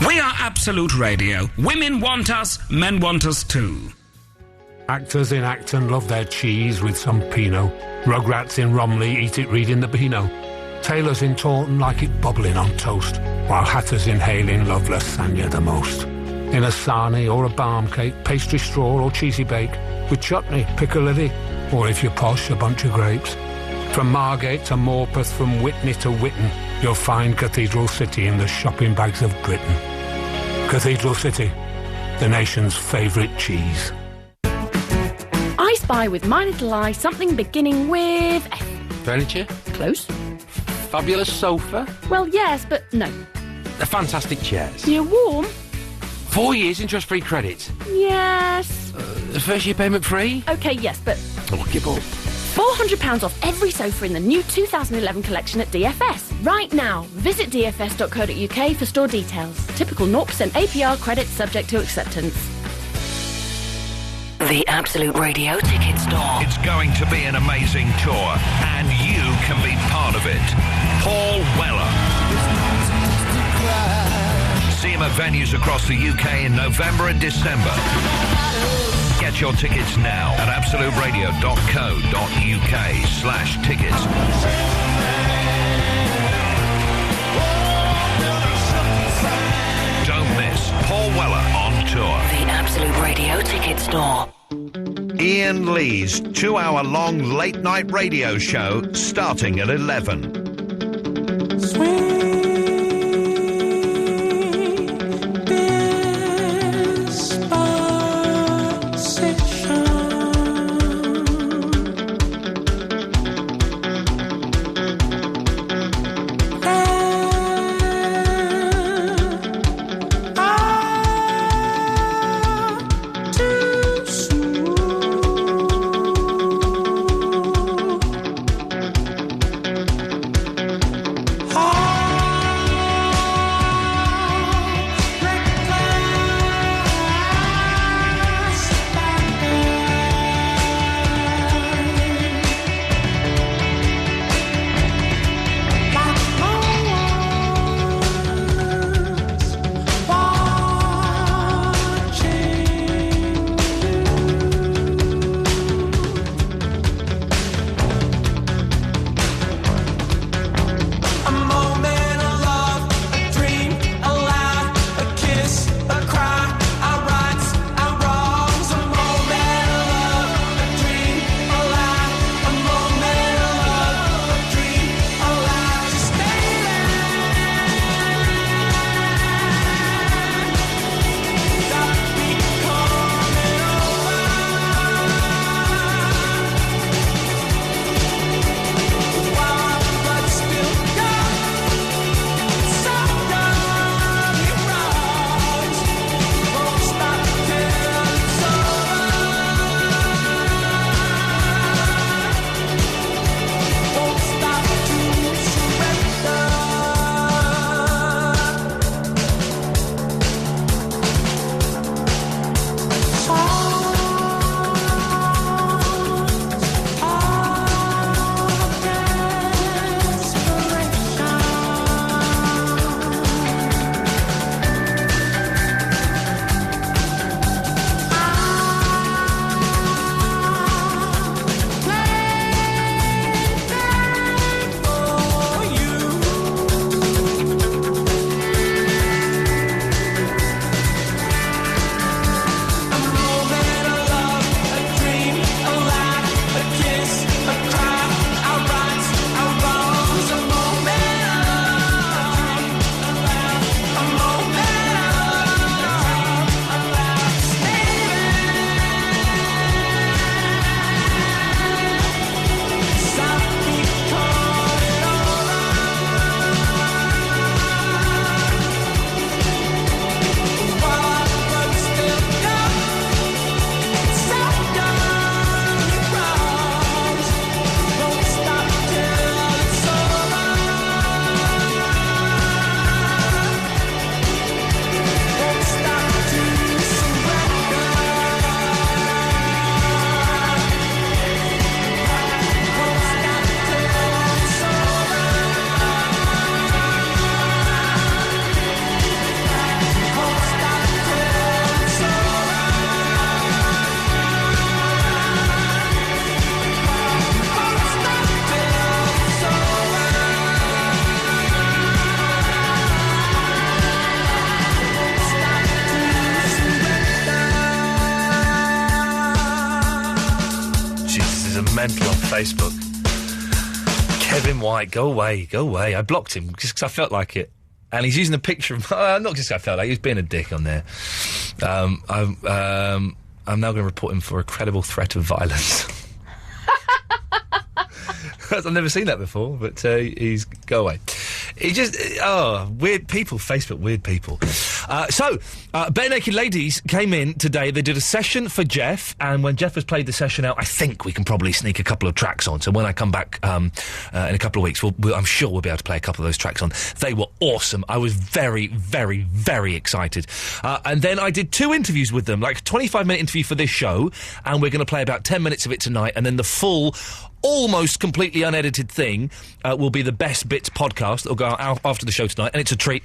We are Absolute Radio. Women want us, men want us too. Actors in Acton love their cheese with some Pinot. Rugrats in Romley eat it reading the Beano. Tailors in Taunton like it bubbling on toast, while hatters in Hayling love lasagna the most. In a sarnie or a barm cake, pastry straw or cheesy bake, with chutney, piccalilli, or if you're posh, a bunch of grapes. From Margate to Morpeth, from Whitney to Whitton, you'll find Cathedral City in the shopping bags of Britain. Cathedral City, the nation's favourite cheese. I spy with my little eye something beginning with F. Furniture? Close. Fabulous sofa? Well, yes, but no. The fantastic chairs? You're warm? 4 years interest-free credit? Yes. First year payment free? OK, yes, but... Oh, give up. £400 off every sofa in the new 2011 collection at DFS. Right now, visit dfs.co.uk for store details. Typical 0% APR credit subject to acceptance. The Absolute Radio Ticket Store. It's going to be an amazing tour, and you can be part of it. Paul Weller. See him at venues across the UK in November and December. Get your tickets now at absoluteradio.co.uk/tickets. Don't miss Paul Weller on tour. The Absolute Radio Ticket Store. Iain Lee's 2-hour-long late-night radio show starting at 11. Oh noises are mental on Facebook. Kevin White, go away. I blocked him just because I felt like it. And he's using a picture of... not just because I felt like he was being a dick on there. I'm now going to report him for a credible threat of violence. I've never seen that before, but he's... Go away. He just... weird people. Facebook, weird people. So, Bare Naked Ladies came in today. They did a session for Jeff, and when Jeff has played the session out, I think we can probably sneak a couple of tracks on. So when I come back in a couple of weeks, I'm sure we'll be able to play a couple of those tracks on. They were awesome. I was very, very, very excited. And then I did 2 interviews with them, like a 25-minute interview for this show, and we're going to play about 10 minutes of it tonight, and then the full... almost completely unedited thing will be the Best Bits podcast that will go out after the show tonight, and it's a treat.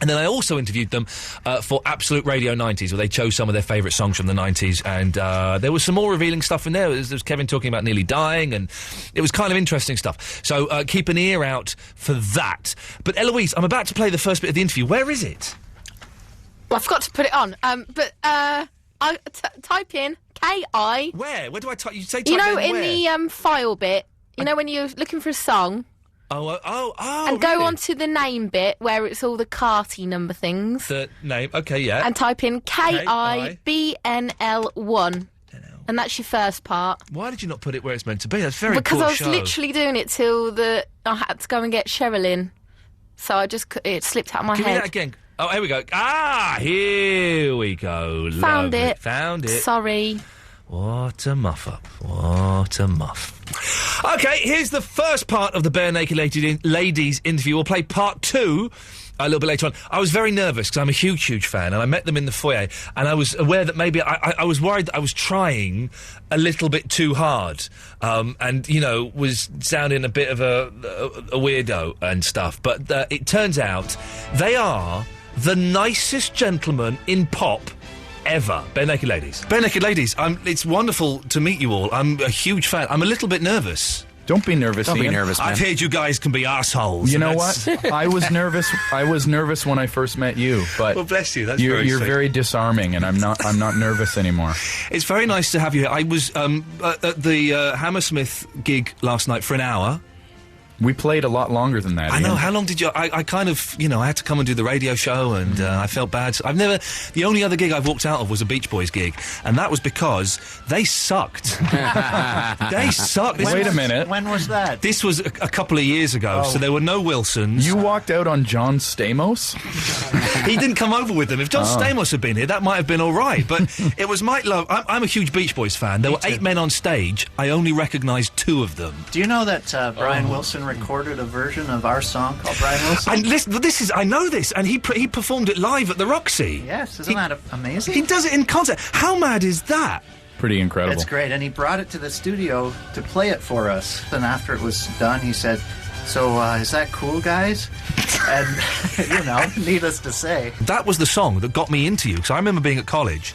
And then I also interviewed them for Absolute Radio 90s, where they chose some of their favourite songs from the 90s, and there was some more revealing stuff in there. There was Kevin talking about nearly dying, and it was kind of interesting stuff. So keep an ear out for that. But Eloise, I'm about to play the first bit of the interview. Where is it? Well, I forgot to put it on, I type in K-I... Where? Where do I type? You say type You know, in the file bit, you know when you're looking for a song... And go on to the name bit where it's all the carty number things. The name, okay, yeah. And type in KIBNL1. And that's your first part. Why did you not put it where it's meant to be? That's very Because poor I was show. literally doing it till I had to go and get Cheryl in. So it slipped out of my Give head. me that again. Oh, here we go. Here we go. Found Lovely. it. Found it. Sorry. What a muff up. What a muff. OK, here's the first part of the Bare Naked Ladies interview. We'll play part 2 a little bit later on. I was very nervous because I'm a huge, huge fan, and I met them in the foyer, and I was aware that maybe I was worried that I was trying a little bit too hard, and, you know, was sounding a bit of a weirdo and stuff. But it turns out they are the nicest gentlemen in pop ever. Bare Naked Ladies. Bare Naked Ladies, it's wonderful to meet you all. I'm a huge fan. I'm a little bit nervous. Don't be nervous, Don't Ian. be nervous, man. I've heard you guys can be arseholes. You know what? I was nervous. I was nervous when I first met you, but well, bless you. That's you're sweet. very disarming, and I'm not nervous anymore. It's very nice to have you here. I was at the Hammersmith gig last night for an hour. We played a lot longer than that. I know. Ian. How long did you... I kind of, you know, I had to come and do the radio show, and I felt bad. The only other gig I've walked out of was a Beach Boys gig, and that was because they sucked. They sucked. Wait a minute. When was that? This was a couple of years ago, so there were no Wilsons. You walked out on John Stamos? He didn't come over with them. If John Stamos had been here, that might have been all right, but it was Mike Love. I'm a huge Beach Boys fan. There were 8 men on stage. I only recognised 2 of them. Do you know that Brian Wilson recorded a version of our song called Brian Wilson? And listen, I know this, and he performed it live at the Roxy. Yes, isn't that amazing? He does it in concert. How mad is that? Pretty incredible. That's great, and he brought it to the studio to play it for us. And after it was done, he said, "So, is that cool, guys?" And, you know, needless to say. That was the song that got me into you, because I remember being at college.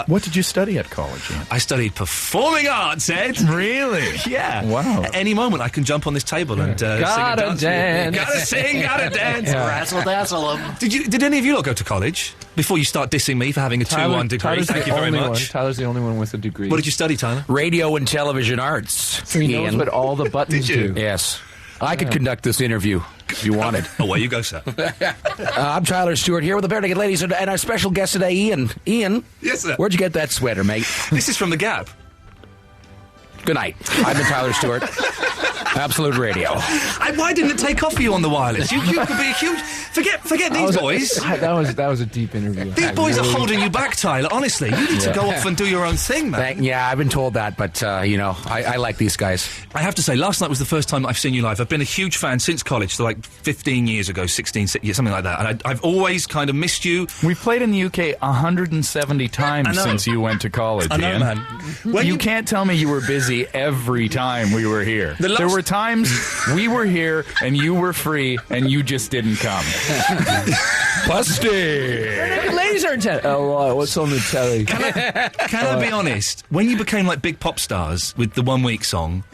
What did you study at college, Ian? I studied performing arts, Ed. Really? Yeah. Wow. At any moment, I can jump on this table and sing and dance. Gotta sing, gotta dance. Razzle dazzle them. Did any of you lot go to college? Before you start dissing me for having a 2-1 degree. Thank you very much. Tyler's the only one with a degree. What did you study, Tyler? Radio and television arts. So he knows what all the buttons do. Yes. I could conduct this interview if you wanted. Away you go, sir. I'm Tyler Stewart here with the Bare Naked Ladies and our special guest today, Ian. Ian? Yes, sir. Where'd you get that sweater, mate? This is from The Gap. Good night. I've been Tyler Stewart. Absolute Radio. Why didn't it take off for you on the wireless? You could be a huge... Forget these boys. That was a deep interview. These boys are holding you back, Tyler. Honestly, you need to go off and do your own thing, man. Yeah, I've been told that, but, you know, I like these guys. I have to say, last night was the first time I've seen you live. I've been a huge fan since college, so like 15 years ago, 16, something like that. And I've always kind of missed you. We've played in the UK 170 times since you went to college, I know, Ian. man. You can't tell me you were busy every time we were here. There were times we were here and you were free and you just didn't come. Busted! Ladies are in town. Oh, what's on the telly? Can I be honest? When you became like big pop stars with the 1 Week song,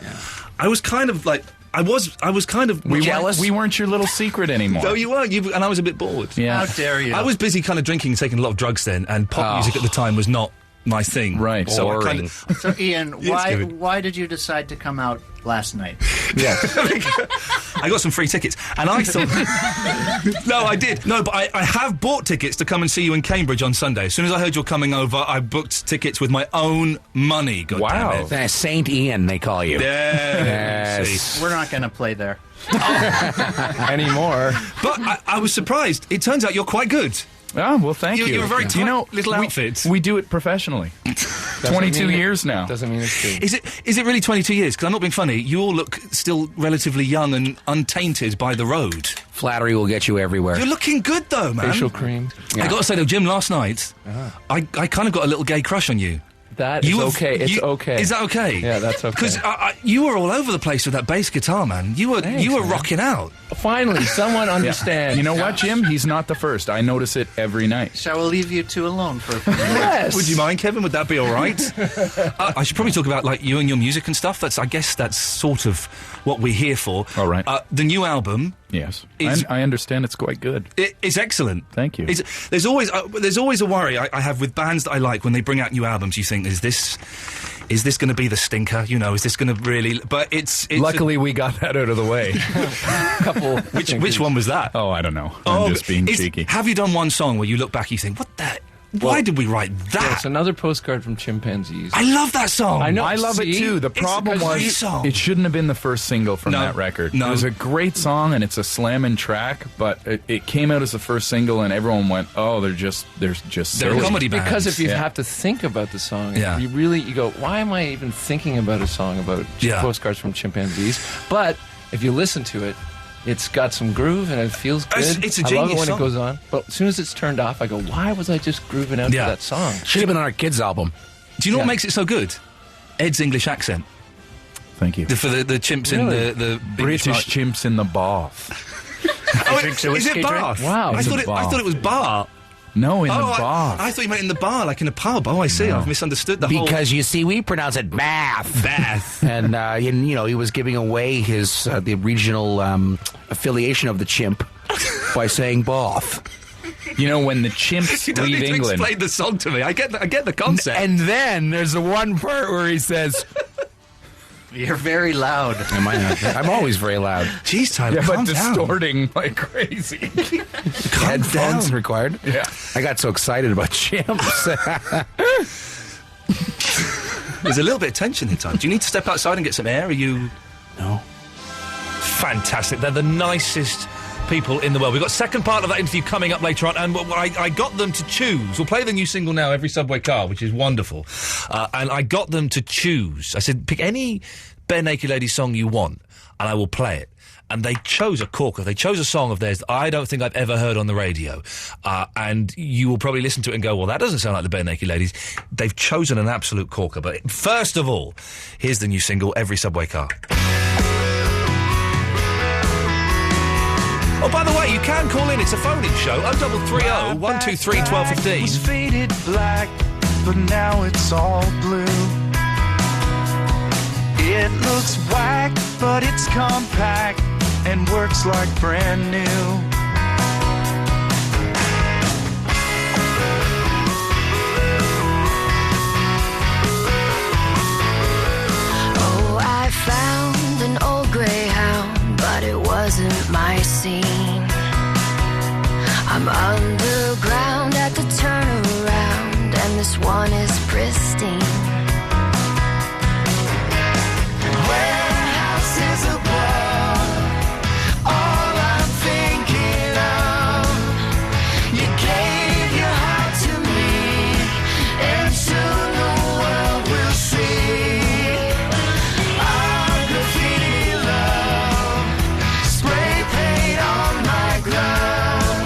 I was kind of like... I was kind of jealous. We weren't your little secret anymore. No, you weren't. And I was a bit bored. Yeah. How dare you? I was busy kind of drinking and taking a lot of drugs then, and pop music at the time was not my thing. Right. So I Boring. So, Ian, Yes, why did you decide to come out last night? Yes. I got some free tickets, and I thought... No, I did. No, but I have bought tickets to come and see you in Cambridge on Sunday. As soon as I heard you're coming over, I booked tickets with my own money. God damn it. Saint Ian, they call you. Yes. We're not going to play there. Anymore. But I was surprised. It turns out you're quite good. Oh, well, thank you. You're a very tight little outfit. We do it professionally. 22 years now. Doesn't mean it's true. Is it really 22 years? Because I'm not being funny. You all look still relatively young and untainted by the road. Flattery will get you everywhere. You're looking good, though, man. Facial cream. I got to say, though, Jim, last night, I kind of got a little gay crush on you. That is okay. It's okay. Is that okay? Yeah, that's okay. Because you were all over the place with that bass guitar, man. You were rocking out. Finally, someone understands. You know what, Jim? He's not the first. I notice it every night. Shall we leave you two alone for a few minutes? Yes. Would you mind, Kevin? Would that be all right? I should probably talk about you and your music and stuff. I guess that's sort of what we're here for. All right. The new album. Yes. I understand it's quite good. It's excellent. Thank you. There's always a worry I have with bands that I like when they bring out new albums. You think, is this going to be the stinker? You know, is this going to really? But it's luckily we got that out of the way. Couple. Which one was that? Oh, I don't know. I'm just being cheeky. Have you done one song where you look back, you think, what the? Why did we write that? Yeah, it's another postcard from chimpanzees. I love that song. I know. I love it too. The problem was it shouldn't have been the first single from that record. No. It was a great song and it's a slamming track, but it came out as the first single and everyone went, "Oh, they're just silly." a comedy band. Because if you have to think about the song, you go, "Why am I even thinking about a song about postcards from chimpanzees?" But if you listen to it, it's got some groove and it feels good. It's a I genius love it when song. it goes on. But as soon as it's turned off, I go, why was I just grooving out to that song? Should have been on our kids' album. Do you know what makes it so good? Ed's English accent. Thank you. For the chimps in the British chimps in the bath. Is it Bath? Wow. I thought it was bar. No, in the bath. I thought you meant in the bar, like in a pub. Oh, I see. No. I've misunderstood the whole... Because, you see, we pronounce it bath. Bath. And, he was giving away his the regional affiliation of the chimp by saying bath. You know, when the chimps You don't leave need to England... explain the song to me. I get the concept. And then there's the one part where he says... You're very loud. Am I not? I'm always very loud. Jeez, Tyler, calm but down. distorting like crazy. Headphones required? Yeah. I got so excited about chimps. There's a little bit of tension here, Tyler. Do you need to step outside and get some air? Are you... No. Fantastic. They're the nicest people in the world. We've got second part of that interview coming up later on, and I got them to choose. We'll play the new single now, Every Subway Car, which is wonderful. And I got them to choose. I said, pick any Bare Naked Ladies song you want, and I will play it. And they chose a corker. They chose a song of theirs that I don't think I've ever heard on the radio. And you will probably listen to it and go, well, that doesn't sound like the Bare Naked Ladies. They've chosen an absolute corker. But first of all, here's the new single, Every Subway Car. Oh, by the way, you can call in. It's a phone-in show. 0330 123 1215. Was faded black, but now it's all blue. It looks whack, but it's compact and works like brand new. Oh, I found an old Greyhound, but it wasn't my scene. I'm underground at the turnaround, and this one is pristine. Warehouses above, all I'm thinking of. You gave your heart to me, and soon the world will see our graffiti love, spray paint on my glove.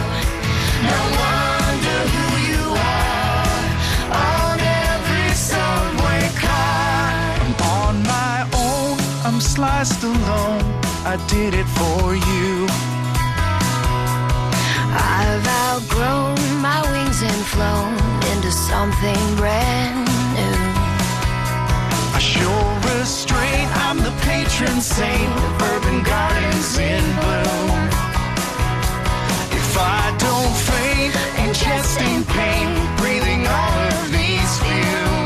No wonder who you are on every subway car. I'm on my own, I'm sliced alone. I did it for you. I've outgrown my wings and flown into something brand new. I sure restrain, I'm the patron saint of urban gardens in bloom. If I don't faint and chest in pain, breathing all of these fumes.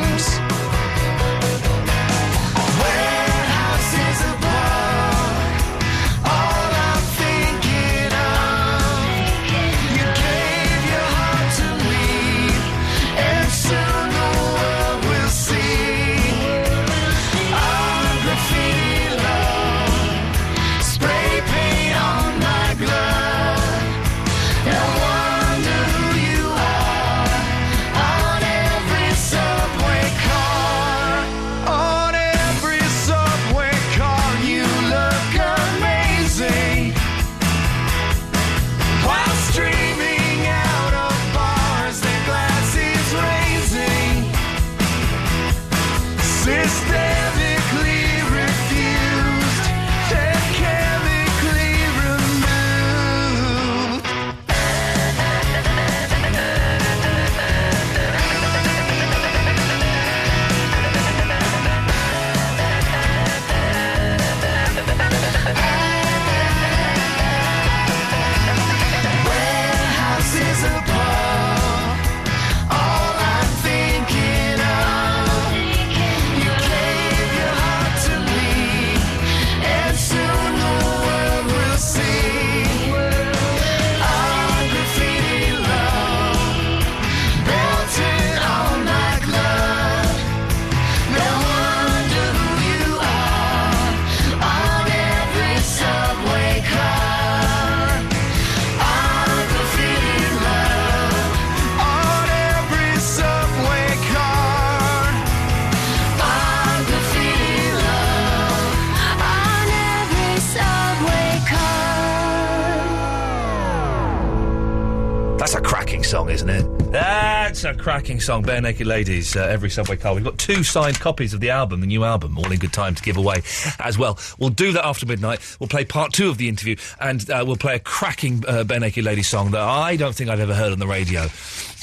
song, isn't it? That's a cracking song, Bare Naked Ladies, Every Subway Car. We've got 2 signed copies of the album, the new album, all in good time to give away as well. We'll do that after midnight. We'll play part 2 of the interview, and we'll play a cracking Bare Naked Ladies song that I don't think I've ever heard on the radio,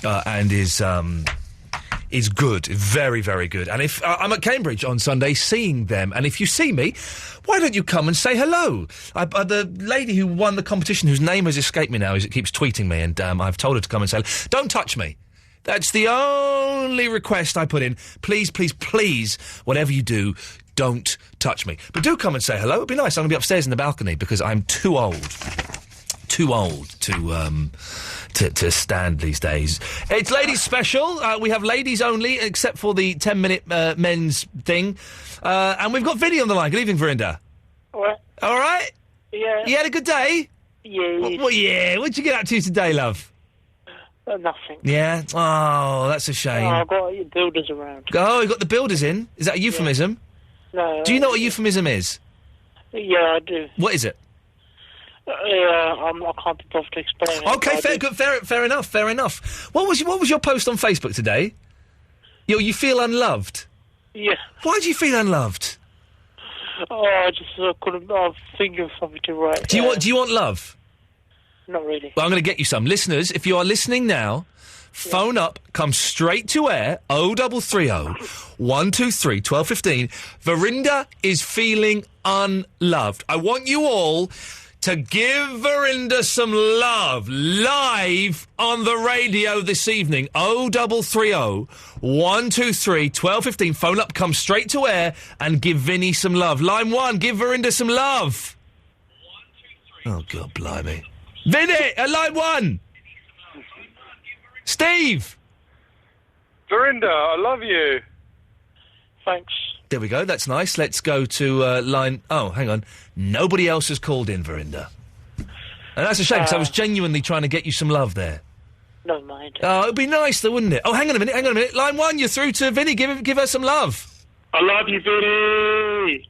and is good, very, very good. And if I'm at Cambridge on Sunday seeing them, and if you see me, why don't you come and say hello? The lady who won the competition, whose name has escaped me now, keeps tweeting me, and I've told her to come and say, don't touch me. That's the only request I put in. Please, please, please, whatever you do, don't touch me. But do come and say hello. It'd be nice. I'm going to be upstairs in the balcony because I'm too old to stand these days. It's ladies special. We have ladies only, except for the 10-minute men's thing. And we've got Vinny on the line. Good evening, Verinda. What? All right? Yeah. You had a good day? Yeah. Well, yeah. What'd you get up to today, love? Nothing. Yeah? Oh, that's a shame. I've got builders around. Oh, you got the builders in? Is that a euphemism? No. Do you know what a euphemism is? Yeah, I do. What is it? I can't be bothered to explain it. Okay, fair enough. What was your post on Facebook today? You feel unloved? Yeah. Why do you feel unloved? Oh, I just couldn't. I'm thinking of something to write. Do you want love? Not really. Well, I'm going to get you some. Listeners, if you are listening now, phone up, come straight to air, 0330 123 1215. Verinda is feeling unloved. I want you all to give Verinda some love live on the radio this evening. 0330 123 1215. Phone up, come straight to air and give Vinny some love. Line 1, give Verinda some love. 1, 2, 3. Oh, God, blimey. Vinny, line 1. Steve. Verinda, I love you. Thanks. There we go, that's nice. Let's go to line... Oh, hang on. Nobody else has called in, Verinda. And that's a shame, because I was genuinely trying to get you some love there. Never mind. Oh, it'd be nice, though, wouldn't it? Oh, hang on a minute. Line 1, you're through to Vinny. Give her some love. I love you, Vinny.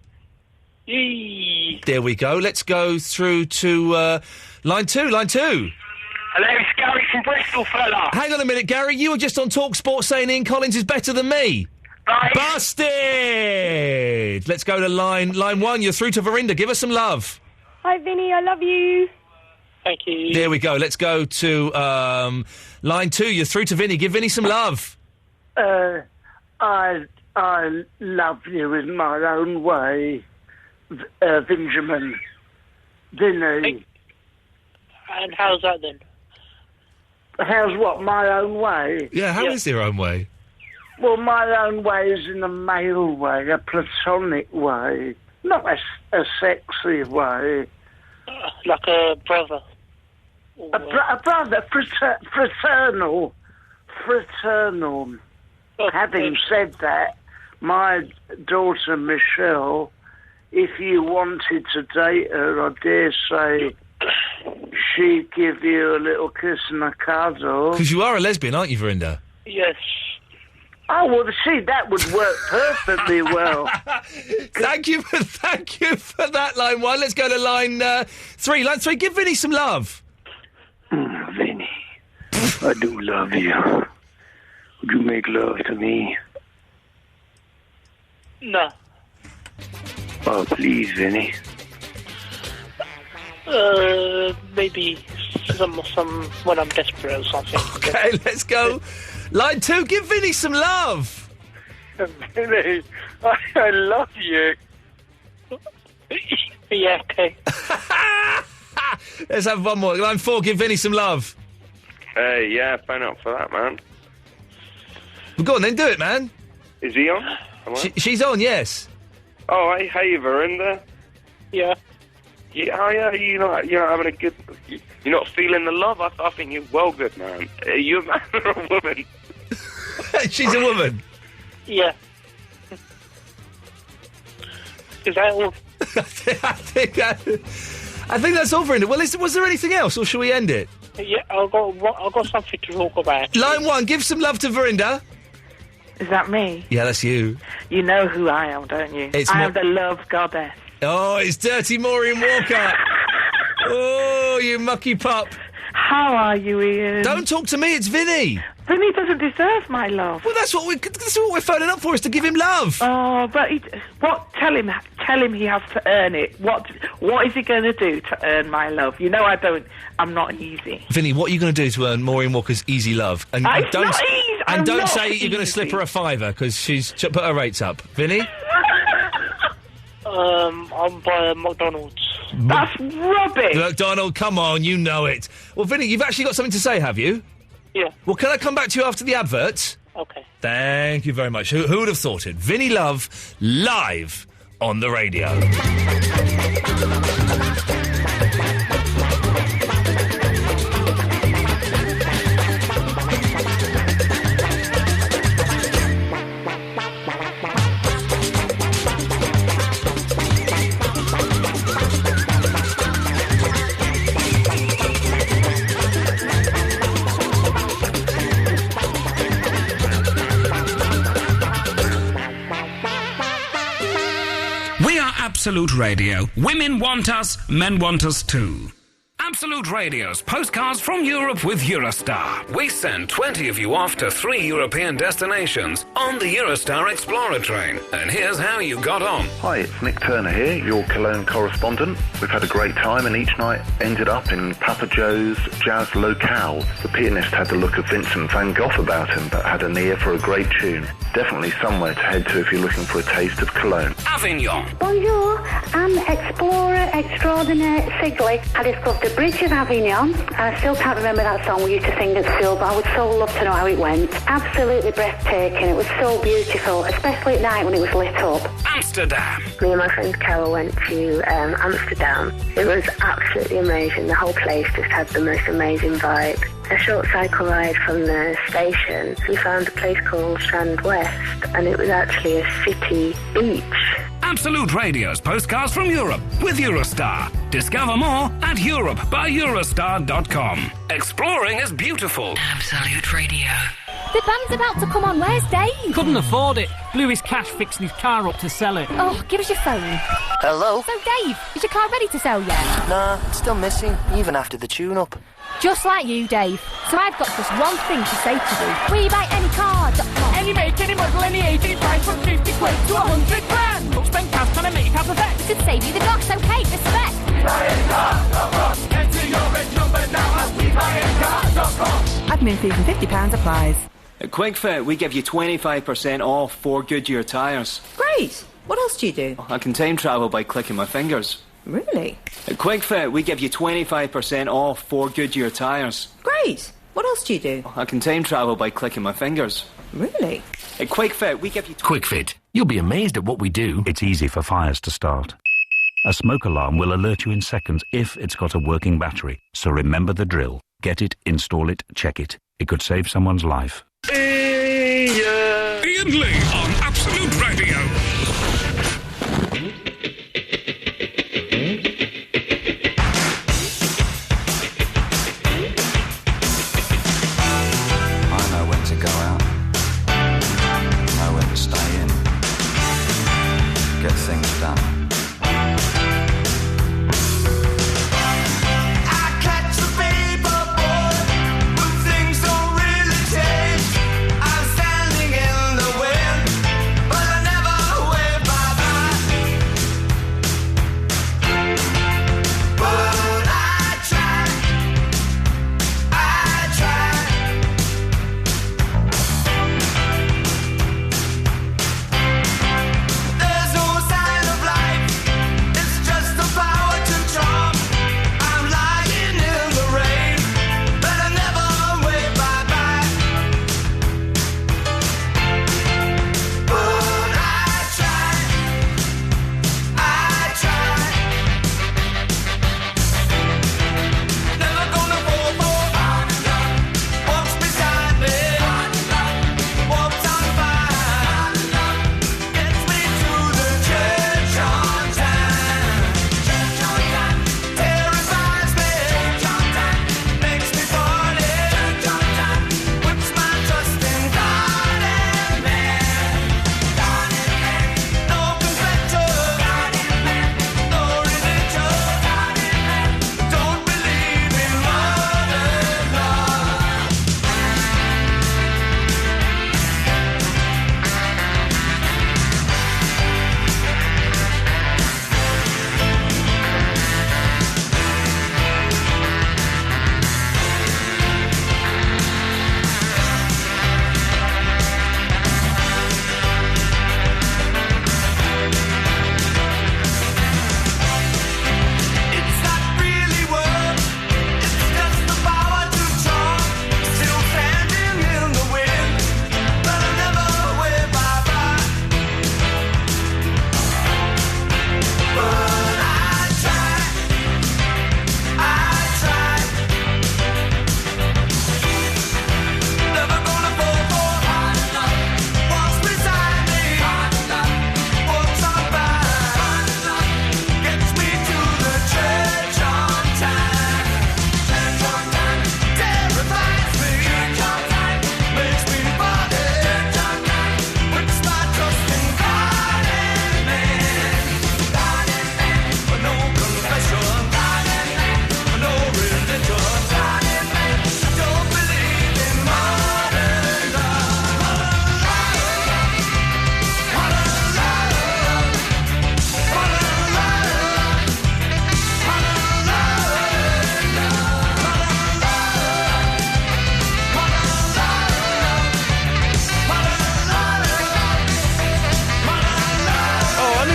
Yee. There we go. Let's go through to line 2. Hello, it's Gary from Bristol, fella. Hang on a minute, Gary. You were just on Talk Sport saying Ian Collins is better than me. Right. Busted! Let's go to line 1. You're through to Verinda. Give us some love. Hi, Vinny. I love you. Thank you. There we go. Let's go to line 2. You're through to Vinny. Give Vinny some love. I love you in my own way, Benjamin. Vinny. And how's that then? How's what, my own way? Yeah, how is your own way? Well, my own way is in a male way, a platonic way, not a sexy way. Like a brother. A brother, fraternal. Okay. Having said that, my daughter Michelle, if you wanted to date her, I dare say she'd give you a little kiss and a cuddle. Because you are a lesbian, aren't you, Verinda? Yes. Oh, well, see, that would work perfectly well. Thank you for that, line 1. Let's go to line 3. Line 3, give Vinny some love. Vinny, I do love you. Would you make love to me? No. Oh, please, Vinny. Maybe some when I'm desperate or something. Okay, let's go. Line 2, give Vinny some love. Vinny, I love you. Yeah, okay. Let's have one more. Line 4, give Vinny some love. Hey, yeah, phone up for that, man. Well, go on then, do it, man. Is he on? She's on, yes. Oh, hey, Verinda. Yeah. Yeah, oh, yeah, you're not having a good... You're not feeling the love? I think you're well good, man. Are you a man or a woman? She's a woman. Yeah. Is that all? I think that's all, Verinda. Well, was there anything else, or shall we end it? Yeah, I've got something to talk about. Line 1, give some love to Verinda. Is that me? Yeah, that's you. You know who I am, don't you? I am the love goddess. Oh, it's Dirty Maureen Walker. Oh, you mucky pup. How are you, Ian? Don't talk to me, it's Vinny. Vinny doesn't deserve my love. Well, that's what we're phoning up for, is to give him love. Oh, but tell him he has to earn it. What is he going to do to earn my love? You know I'm not easy. Vinny, what are you going to do to earn Maureen Walker's easy love? And don't say you're going to slip her a £5 because she's put her rates up. Vinny? I'm by McDonald's. That's rubbish. Look, Donald, come on, you know it. Well, Vinny, you've actually got something to say, have you? Yeah. Well, can I come back to you after the adverts? Okay. Thank you very much. Who would have thought it? Vinny Love, live on the radio. Absolute Radio. Women want us, men want us too. Absolute Radio's postcards from Europe with Eurostar. We send 20 of you off to 3 European destinations on the Eurostar Explorer train. And here's how you got on. Hi, it's Nick Turner here, your Cologne correspondent. We've had a great time and each night ended up in Papa Joe's Jazz Locale. The pianist had the look of Vincent van Gogh about him, but had an ear for a great tune. Definitely somewhere to head to if you're looking for a taste of Cologne. Avignon. Bonjour, I'm Explorer Extraordinaire Sigley. I discovered the Bridge of Avignon. I still can't remember that song we used to sing at school, but I would so love to know how it went. Absolutely breathtaking. It was so beautiful, especially at night when it was lit up. Amsterdam. Me and my friend Carol went to Amsterdam. It was absolutely amazing. The whole place just had the most amazing vibe. A short cycle ride from the station, we found a place called Strand West, and it was actually a city beach. Absolute Radio's postcards from Europe with Eurostar. Discover more at europebyeurostar.com. Exploring is beautiful. Absolute Radio. The band's about to come on. Where's Dave? Couldn't afford it. Blew his cash fixing his car up to sell it. Oh, give us your phone. Hello? So, Dave, is your car ready to sell yet? Nah, it's still missing, even after the tune-up. Just like you, Dave. So I've got just one thing to say to you. WeBuyAnyCar.com. Any make, any model, any age, any price from 50 quid to 100 grand. Don't spend cash trying to make it have effect. We could save you the dosh, okay? Respect. WeBuyAnyCar.com. Enter your red number now at WeBuyAnyCar.com. Admin fees and £50 applies. At QuickFit, we give you 25% off 4 Goodyear tyres. Great. What else do you do? I can time travel by clicking my fingers. Really? At QuickFit, we give you 25% off 4 Goodyear tyres. Great. What else do you do? I can time travel by clicking my fingers. Really? At QuickFit, we give you... QuickFit. You'll be amazed at what we do. It's easy for fires to start. A smoke alarm will alert you in seconds if it's got a working battery. So remember the drill. Get it, install it, check it. It could save someone's life. Ian Lee on Absolute Radio. But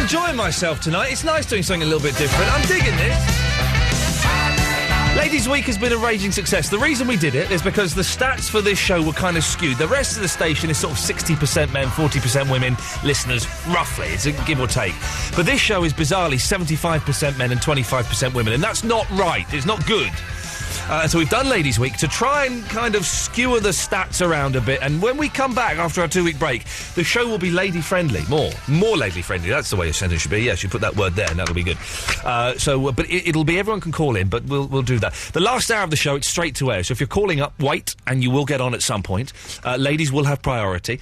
enjoying myself tonight. It's nice doing something a little bit different. I'm digging this. Ladies' Week has been a raging success. The reason we did it is because the stats for this show were kind of skewed. The rest of the station is sort of 60% men, 40% women listeners, roughly. It's a give or take. But this show is bizarrely 75% men and 25% women, and that's not right. It's not good. So we've done Ladies' Week to try and kind of skewer the stats around a bit. And when we come back after our 2-week break, the show will be lady-friendly. More lady-friendly. That's the way a sentence should be. Yes, you put that word there and that'll be good. But it'll be everyone can call in, but we'll do that. The last hour of the show, it's straight to air. So if you're calling up, wait, and you will get on at some point. Ladies will have priority.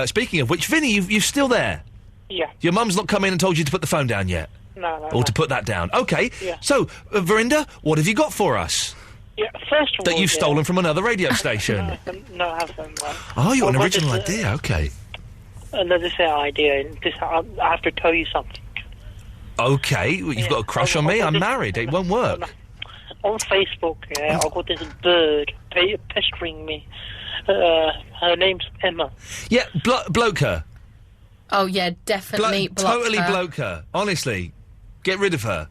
Speaking of which, Vinny, you're still there? Yeah. Your mum's not come in and told you to put the phone down yet? No. To put that down. OK. Yeah. So, Verinda, what have you got for us? Yeah, first of all... That you've stolen from another radio station. No, I haven't. Oh, you got an original idea, OK. This idea, I have to tell you something. OK, well, you've got a crush on me? I'm married, it won't work. On Facebook, I got this bird pestering me. Her name's Emma. Yeah, bloke her. Oh, yeah, definitely block totally her. bloke her. Honestly. Get rid of her.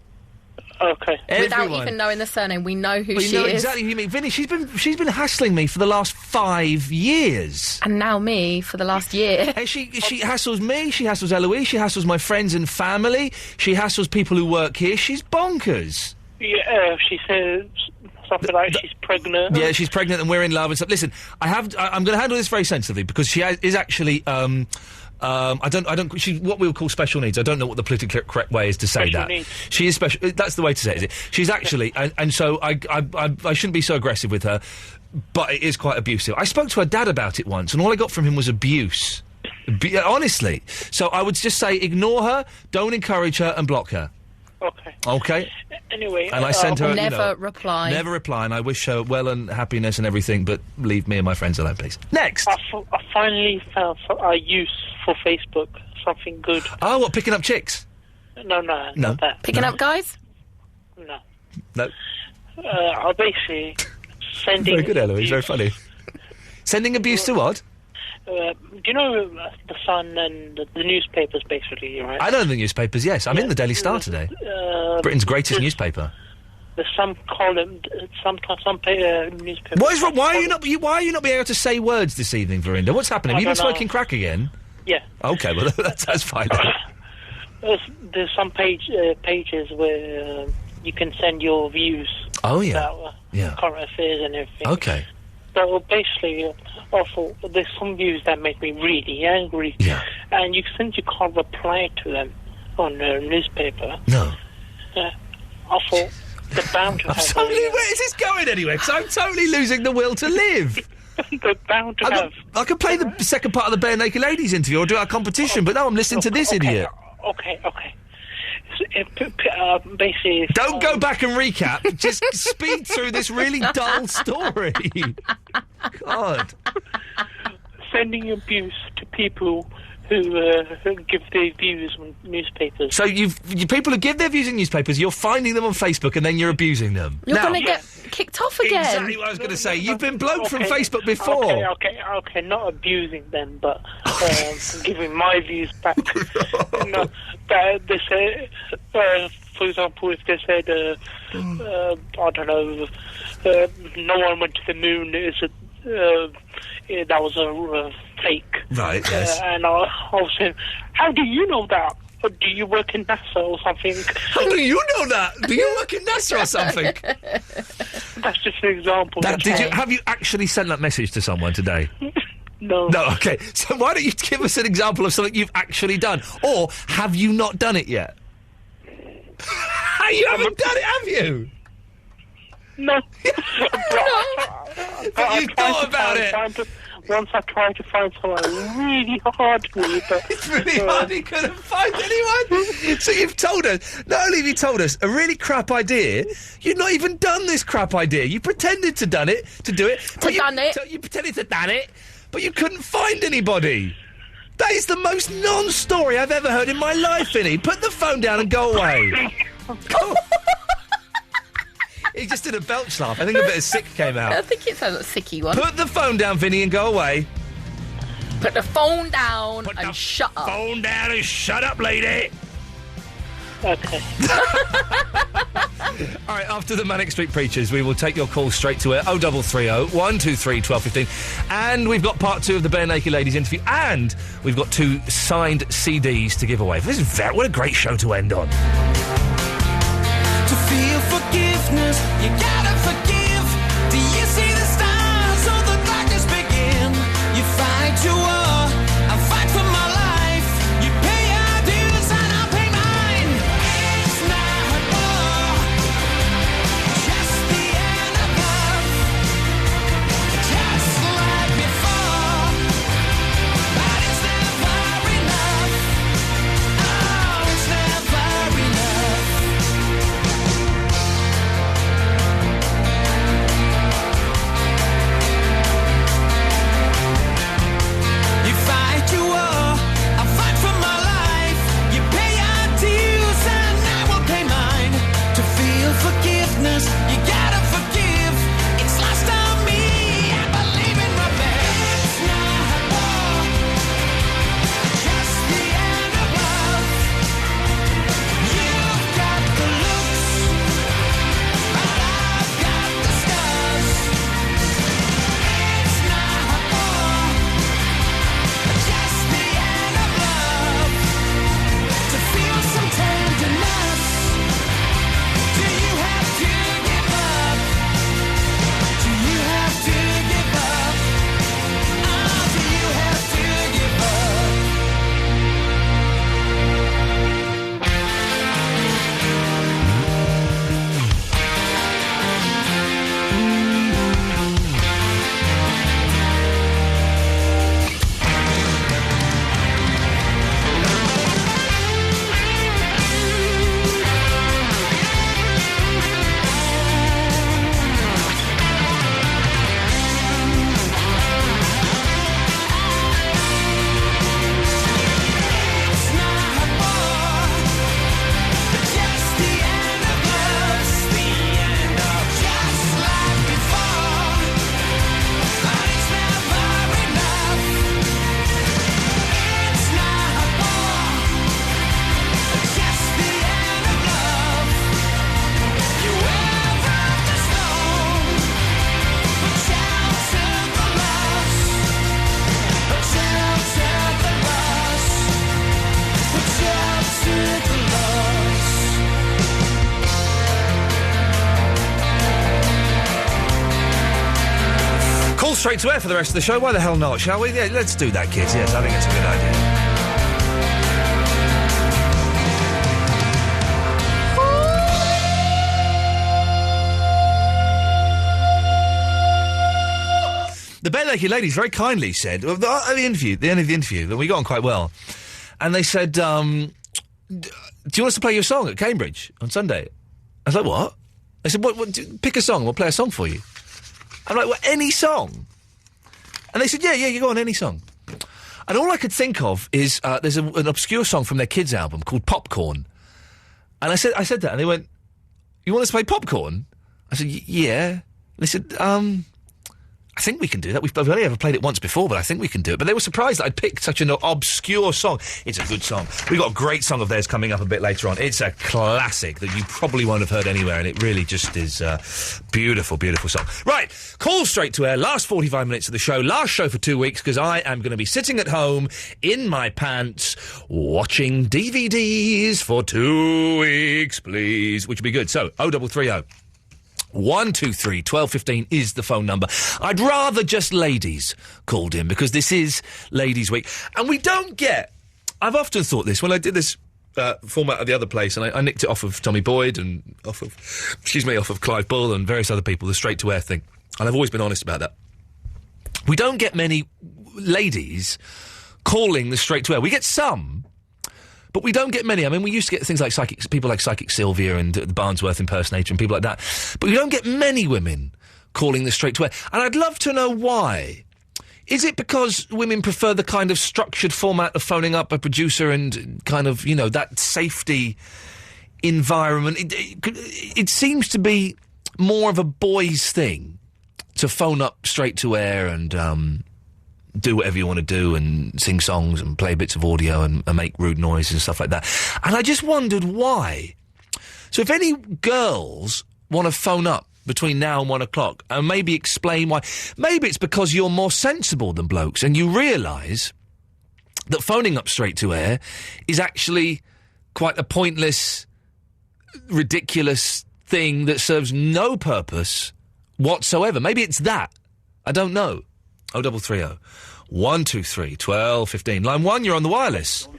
Okay. Without even knowing the surname, we know who she know is. Exactly who you mean. Vinny, she's been hassling me for the last 5 years. And now me for the last year. And she hassles me, she hassles Eloise, she hassles my friends and family, she hassles people who work here. She's bonkers. Yeah, she says something like she's pregnant. Yeah, she's pregnant and we're in love and stuff. Listen, I'm going to handle this very sensitively because she is actually... she's what we would call special needs. I don't know what the politically correct way is to say Special that. needs. She is special. That's the way to say it, is it? She's actually, and so I shouldn't be so aggressive with her, but it is quite abusive. I spoke to her dad about it once, and all I got from him was abuse. Honestly. So I would just say ignore her, don't encourage her, and block her. Okay. Okay. Anyway, and I sent her never reply. Never reply, and I wish her well and happiness and everything, but leave me and my friends alone, please. Next. I finally found a use for Facebook, something good. Oh, what, picking up chicks? No, not that. Picking up guys? No. No. I basically sending... Very good, Eloise, very funny. Sending abuse to what? Do you know the Sun and the newspapers, basically, right? I know the newspapers, yes. I'm in the Daily Star today. Britain's greatest newspaper. There's some column, some newspaper. What is wrong? Why are you not being able to say words this evening, Verinda? What's happening? Have you been smoking crack again? Yeah. Okay, well that's fine. There's some pages where you can send your views. Oh yeah. About current affairs and everything. Okay. So basically, also there's some views that make me really angry. Yeah. And since you can't reply to them on the newspaper. No. I thought they're bound to have. Where is this going anyway? Because I'm totally losing the will to live. They're bound to have. I could play the second part of the Bare Naked Ladies interview or do our competition, but no, I'm listening to this idiot. Okay. Basically... Don't go back and recap. Just speed through this really dull story. God. Sending abuse to people who give their views on newspapers. So people who give their views in newspapers, you're finding them on Facebook and then you're abusing them. You're going to get kicked off again. Exactly what I was going to say. You've been blocked from Facebook before. Okay, not abusing them, but giving my views back. They say, for example, if they said, I don't know, no one went to the moon, that was a fake. Right, yes. And I was saying, how do you know that? Or do you work in NASA or something? How do you know that? Do you work in NASA or something? That's just an example. Have you actually sent that message to someone today? No. No, okay. So why don't you give us an example of something you've actually done? Or have you not done it yet? You haven't done it, have you? No. But you thought about it. Once I tried to find someone really hard to me, but... It's really hard, you couldn't find anyone? So you've told us, not only have you told us a really crap idea, you've not even done this crap idea. You pretended to do it. You pretended to done it, but you couldn't find anybody. That is the most non-story I've ever heard in my life, Vinny. Put the phone down and go away. He just did a belch laugh. I think a bit of sick came out. I think it sounds like a sicky one. Put the phone down, Vinny, and go away. Put the phone down and shut up. Phone down and shut up, lady. Okay. All right, after the Manic Street Preachers, we will take your call straight to 0330 123 1215. And we've got part 2 of the Bare Naked Ladies interview, and we've got 2 signed CDs to give away. This is what a great show to end on. To feel forgiveness, you gotta forgive. Do you see the stars or the darkness begin? You fight your war, I fight for my life. You pay your dues and I'll pay mine. It's not war, just the end of love. Just like before, but it's never enough. Oh, it's never enough. You fight your war, I fight for my life. You pay your dues and I will pay mine. To feel forgiveness, you gotta forgive. It's lost on me, I believe in my best. It's not war, just the end of love. You've got the looks, but I've got the scars. It's not war, just the end of love. To feel some tenderness, do you have to give up? Do you have to give up? Oh, do you have to give up? It's not war, just the end of love. The end of just like before, but it's never enough. It's not war, just the end of love. You wear out the stone, but shelter the loss. But shelter the loss. But shelter the loss. Call straight to air for the rest of the show. Why the hell not, shall we? Yeah, let's do that, kids. Yes, I think it's a good idea. The Bare Naked Ladies very kindly said, well, the end of the interview, that we got on quite well, and they said, do you want us to play your song at Cambridge on Sunday? I was like, what? They said, pick a song, we'll play a song for you. I'm like, well, any song? And they said, yeah, you go on, any song. And all I could think of is, there's an obscure song from their kids' album called Popcorn. And I said that, and they went, you want us to play Popcorn? I said, yeah. And they said, I think we can do that. We've only ever played it once before, but I think we can do it. But they were surprised that I'd picked such an obscure song. It's a good song. We've got a great song of theirs coming up a bit later on. It's a classic that you probably won't have heard anywhere, and it really just is a beautiful, beautiful song. Right, call straight to air. Last 45 minutes of the show. Last show for 2 weeks, because I am going to be sitting at home in my pants watching DVDs for 2 weeks, please, which would be good. So, 0330 123 1215 is the phone number. I'd rather just ladies called in, because this is Ladies' Week. And we don't get... I've often thought this, when I did this format at the other place, and I nicked it off of Tommy Boyd and off of Clive Bull and various other people, the straight to air thing. And I've always been honest about that. We don't get many ladies calling the straight to air. We get some, but we don't get many. I mean, we used to get things like people like Psychic Sylvia and the Barnsworth impersonator and people like that. But we don't get many women calling the straight to air. And I'd love to know why. Is it because women prefer the kind of structured format of phoning up a producer and kind of, that safety environment? It seems to be more of a boys' thing to phone up straight to air and, do whatever you want to do and sing songs and play bits of audio and make rude noises and stuff like that. And I just wondered why. So if any girls want to phone up between now and 1 o'clock and maybe explain why, maybe it's because you're more sensible than blokes and you realise that phoning up straight to air is actually quite a pointless, ridiculous thing that serves no purpose whatsoever. Maybe it's that. I don't know. 0330 123 1215. Line 1, you're on the wireless.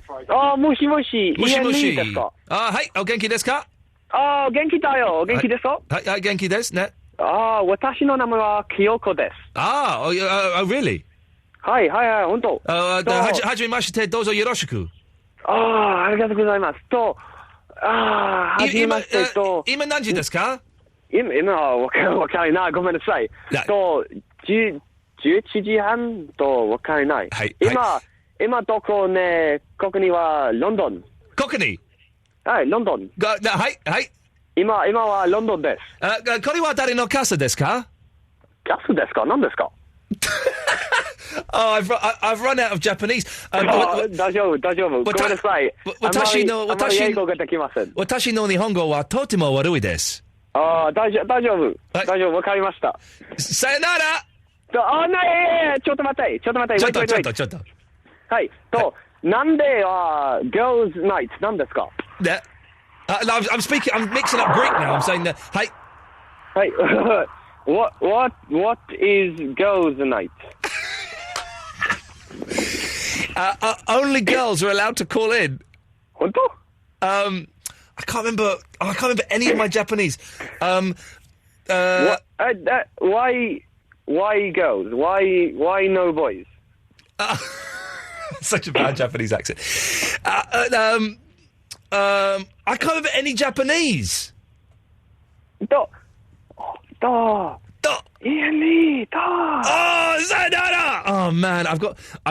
Moshi Moshi. Moshi Moshi. Ian Lee desu ka? Hi, genki desu ka? 元気だよ。元気ですか? はい、元気ですね。私の名前は清子です。really? はいはいはい、本当。はじめまして、どうぞよろしく。ありがとうございます。はじめましてと。今何時ですか？今はわかりない。ごめんなさい。11時半とわかりない。はい。今どこね、ここにはロンドン。ここに？はい、ロンドン。はい。今はロンドンです。これは誰の傘ですか？傘ですか？何ですか？I've run out of Japanese. 大丈夫。ごめんなさい。私の英語ができません。私の日本語はとても悪いです。大丈夫。わかりました。さよなら。ちょっと待って。ちょっと。はい。なんでGirls' Night なんですか？ I'm mixing up Greek now. I'm saying that. Hey. What is Girls' Night? Only girls are allowed to call in. 本当? I can't remember any of my Japanese. Why girls? Why no boys? Such a bad Japanese accent. I can't remember any Japanese. Iain Lee, sayonara! Oh man, I've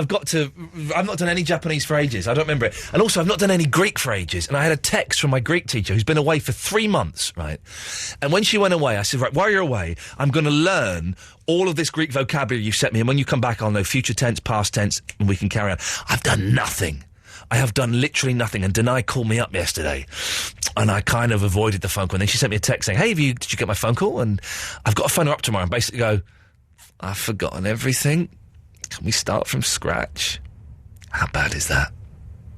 not done any Japanese for ages. I don't remember it. And also, I've not done any Greek for ages. And I had a text from my Greek teacher who's been away for 3 months, right? And when she went away, I said, right, while you're away, I'm going to learn all of this Greek vocabulary you've sent me. And when you come back, I'll know future tense, past tense, and we can carry on. I've done nothing. I have done literally nothing. And Denai called me up yesterday, and I kind of avoided the phone call. And then she sent me a text saying, hey, did you get my phone call? And I've got to phone her up tomorrow and basically go, I've forgotten everything. Can we start from scratch? How bad is that?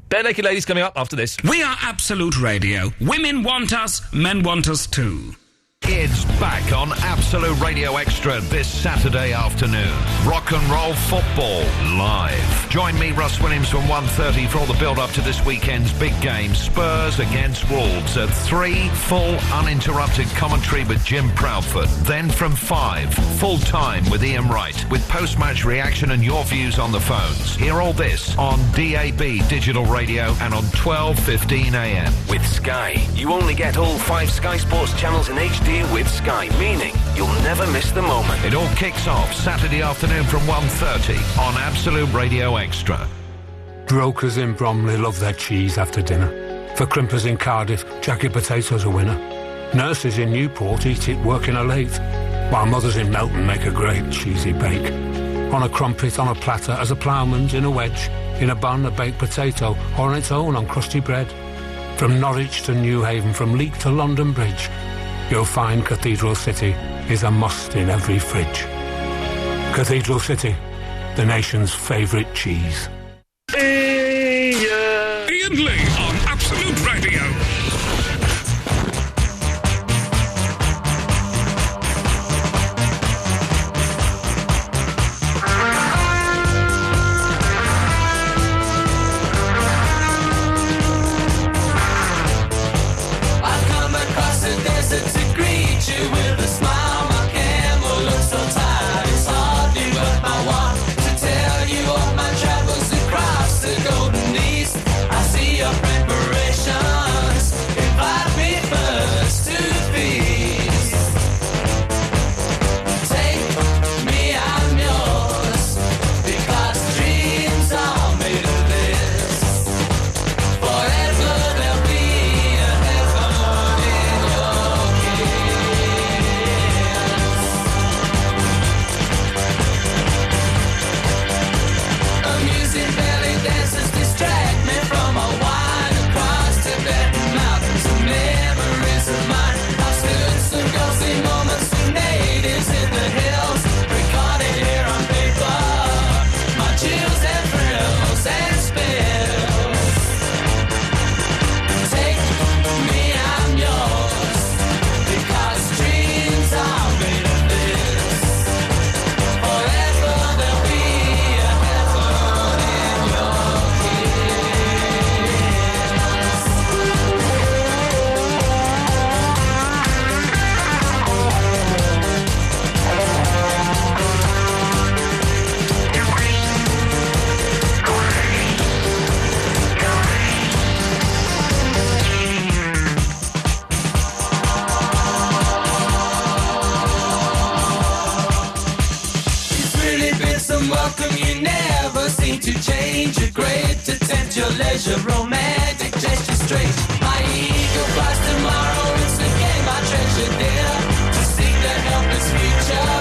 Bare Naked Ladies coming up after this. We are Absolute Radio. Women want us, men want us too. It's back on Absolute Radio Extra this Saturday afternoon. Rock and roll football live. Join me, Russ Williams, from 1:30 for all the build-up to this weekend's big game, Spurs against Wolves. At 3, full uninterrupted commentary with Jim Proudfoot. Then from 5, full time with Ian Wright, with post-match reaction and your views on the phones. Hear all this on DAB Digital Radio and on 12:15 a.m. With Sky, you only get all 5 Sky Sports channels in HD with Sky, meaning you'll never miss the moment. It all kicks off Saturday afternoon from 1:30 on Absolute Radio Extra. Brokers in Bromley love their cheese after dinner. For crimpers in Cardiff, jacket potatoes a winner. Nurses in Newport eat it working a lathe, while mothers in Melton make a great cheesy bake. On a crumpet, on a platter, as a ploughman's in a wedge, in a bun, a baked potato, or on its own on crusty bread. From Norwich to Newhaven, from Leek to London Bridge, you'll find Cathedral City is a must in every fridge. Cathedral City, the nation's favourite cheese. Iain Lee on Absolute Radio. With a smile, my camel looks so tired. It's hardly worth my while to tell you all my travels across the golden east. I see your preparation. pleasure, romantic gesture straight. My ego flies tomorrow, it's the game I treasure, dear. To seek the helpless future,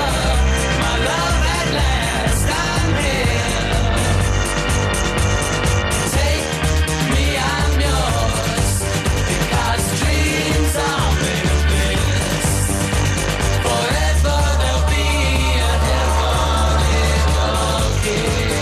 my love at last, I'm here. Take me, I'm yours, because dreams are made of this. Forever there'll be a heaven in your kiss.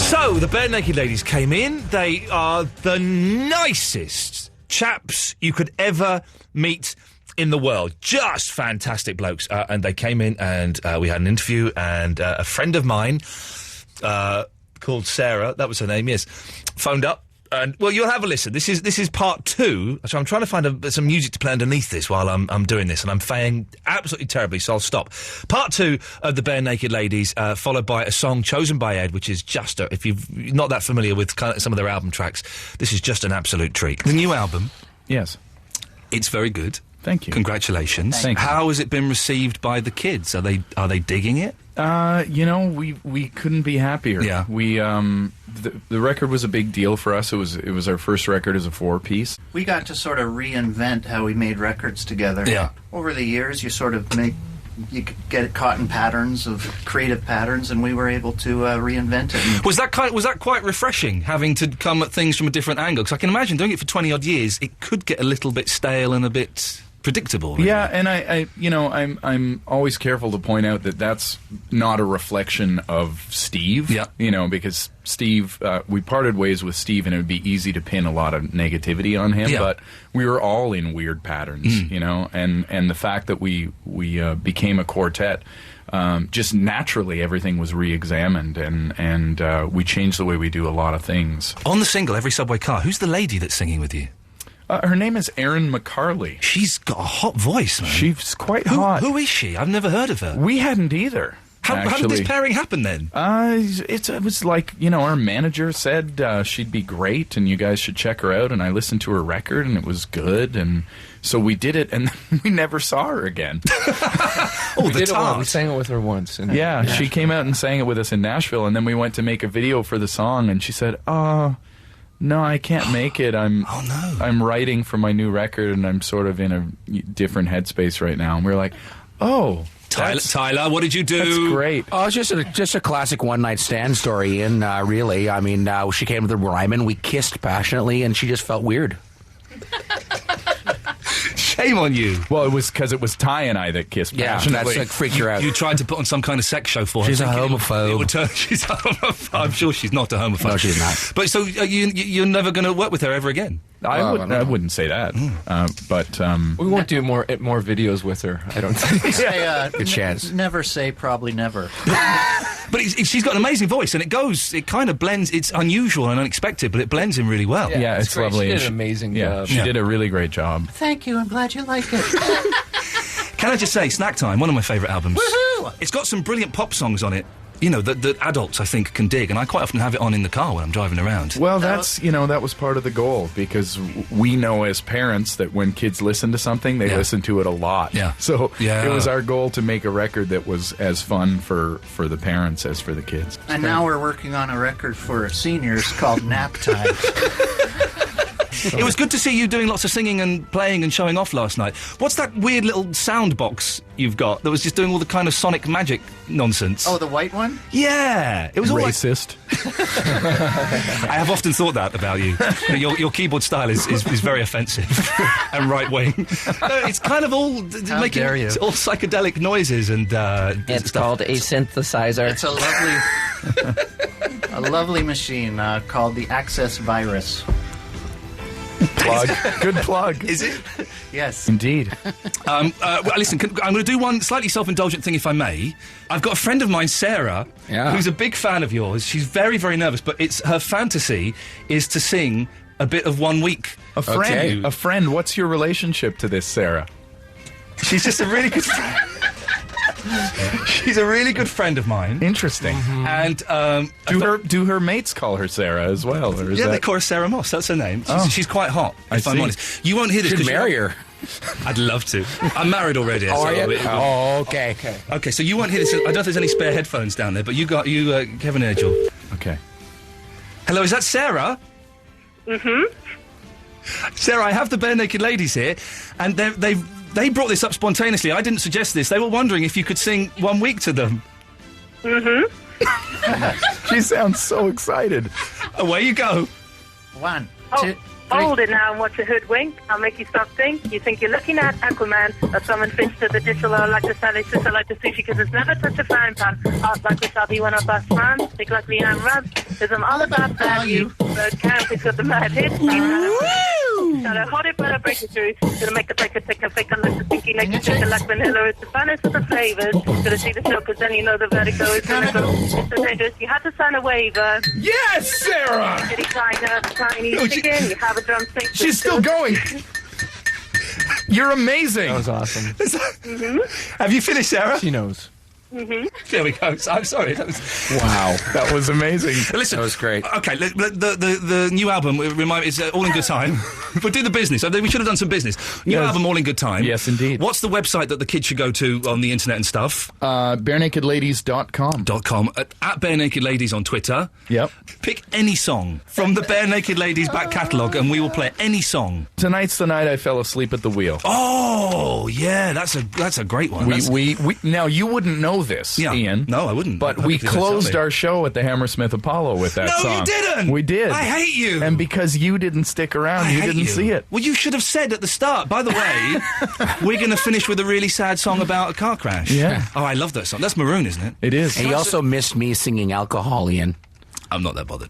So, the Bare Naked Ladies came in. They are the nicest chaps you could ever meet in the world. Just fantastic blokes. And they came in and we had an interview, and a friend of mine called Sarah, that was her name, yes, phoned up. And, well, you'll have a listen. This is part two. So I'm trying to find some music to play underneath this while I'm doing this, and I'm failing absolutely terribly, so I'll stop. Part two of the Bare Naked Ladies, followed by a song chosen by Ed, which is just, if you're not that familiar with kind of some of their album tracks, this is just an absolute treat. The new album. Yes. It's very good. Thank you. Congratulations. Thank you. How has it been received by the kids? Are they digging it? We couldn't be happier. Yeah. We the record was a big deal for us. It was our first record as a 4-piece. We got to sort of reinvent how we made records together. Yeah. Over the years, you could get caught in patterns of creative patterns, and we were able to reinvent it. Was that quite refreshing, having to come at things from a different angle? Because I can imagine doing it for 20 odd years, it could get a little bit stale and a bit predictable. Really. Yeah, and I'm always careful to point out that that's not a reflection of Steve. Yeah. Because Steve, we parted ways with Steve, and it would be easy to pin a lot of negativity on him. Yeah. But we were all in weird patterns, and the fact that we became a quartet. Just naturally, everything was re-examined, and we changed the way we do a lot of things. On the single, Every Subway Car, who's the lady that's singing with you? Her name is Erin McCarley. She's got a hot voice, man. She's quite hot. Who is she? I've never heard of her. We hadn't either. How did this pairing happen then? It was like, our manager said she'd be great and you guys should check her out, and I listened to her record and it was good, and so we did it, and then we never saw her again. We did it once. We sang it with her once. Yeah, she came out and sang it with us in Nashville, and then we went to make a video for the song, and she said, no, I can't make it. I'm writing for my new record, and I'm sort of in a different headspace right now. And we were like, Tyler, what did you do? That's great. Oh, it's just a classic one-night stand story, and really, I mean, she came to the Ryman, we kissed passionately, and she just felt weird. Shame on you. Well, it was because it was Ty and I that kissed passionately. That's freaked her out. You tried to put on some kind of sex show for her. She's a homophobe. She's a homophobe. I'm sure she's not a homophobe. No, she's not. But so you're never going to work with her ever again? I wouldn't say that. But we won't do more videos with her, I don't think. Good chance. Never say probably never. But she's got an amazing voice, and it kind of blends. It's unusual and unexpected, but it blends in really well. Yeah, it's great. lovely. She did an amazing job. She did a really great job. Thank you. I'm glad you like it. Can I just say, Snack Time, one of my favourite albums. Woohoo! It's got some brilliant pop songs on it. That adults, I think, can dig, and I quite often have it on in the car when I'm driving around. Well, that was part of the goal, because we know as parents that when kids listen to something, they listen to it a lot. Yeah. So it was our goal to make a record that was as fun for the parents as for the kids. And now we're working on a record for seniors called Nap Time. It was good to see you doing lots of singing and playing and showing off last night. What's that weird little sound box you've got that was just doing all the kind of sonic magic nonsense? Oh, the white one? Yeah. It was all racist. I have often thought that about you. Your keyboard style is very offensive and right-wing. It's kind of all making all psychedelic noises and it's stuff. Called a synthesizer. It's a lovely machine called the Access Virus. Plug. Good plug. Is it? Yes. Indeed. Listen, I'm going to do one slightly self-indulgent thing, if I may. I've got a friend of mine, Sarah, who's a big fan of yours. She's very, very nervous, but her fantasy is to sing a bit of 1 week. A friend. A friend. What's your relationship to this, Sarah? She's just a really good friend. She's a really good friend of mine. Interesting. And do her mates call her Sarah as well? Or is they that... call her Sarah Moss. That's her name. Oh. She's quite hot, if I'm see. honest. You won't hear this. Should 'cause marry her. I'd love to. I'm married already. Oh, so are you? it- Okay. Okay, so you won't hear this. I don't know if there's any spare headphones down there, but Kevin Edgell. Okay. Hello, is that Sarah? Sarah, I have the Bare Naked Ladies here, and they brought this up spontaneously. I didn't suggest this. They were wondering if you could sing One Week to them. She sounds so excited. Away you go. 1, Oh, 2, 3. hold it now and watch a hoodwink. I'll make you stop think. You think you're looking at Aquaman or someone fits to the dish or like the salad, sister like the sushi, because it's never touched a frying pan. Art like wasabi when I bust man. Think like Leanne Rub, because I'm all about value. Bird camp, it's got the mad hits. Gotta hold it, but I break it through. Gonna make the breaker take a fake unless it's thinking like it's like vanilla. It's the finest of the flavors. Gonna see the show, because then you know the vertigo is gonna go. It's so dangerous. You have to sign a waiver. Yes, Sarah! Kitty tiger, Chinese chicken. You have a drumstick. She's still going. You're amazing. That was awesome. Have you finished, Sarah? She knows. There we go. I'm sorry. That was... Wow, that was amazing. Listen, That was great. Okay, the new album is All in Good Time. But do the business. I think we should have done some business. New album, All in Good Time. Yes, indeed. What's the website that the kids should go to on the internet and stuff? BareNakedLadies.com. At Bare Naked Ladies on Twitter. Yep. Pick any song from the Bare Naked Ladies back catalogue, and we will play any song. Tonight's the night I fell asleep at the wheel. Oh yeah, that's a great one. We now you wouldn't know this, Ian. No, I wouldn't. But we closed our show at the Hammersmith Apollo with that song. No, you didn't. We did. I hate you. And because you didn't stick around, you didn't see it. Well, you should have said at the start. By the way, we're going to finish with a really sad song about a car crash. Yeah. Oh, I love that song. That's Maroon, isn't it? It is. And he also missed me singing Alcohol, Ian. I'm not that bothered.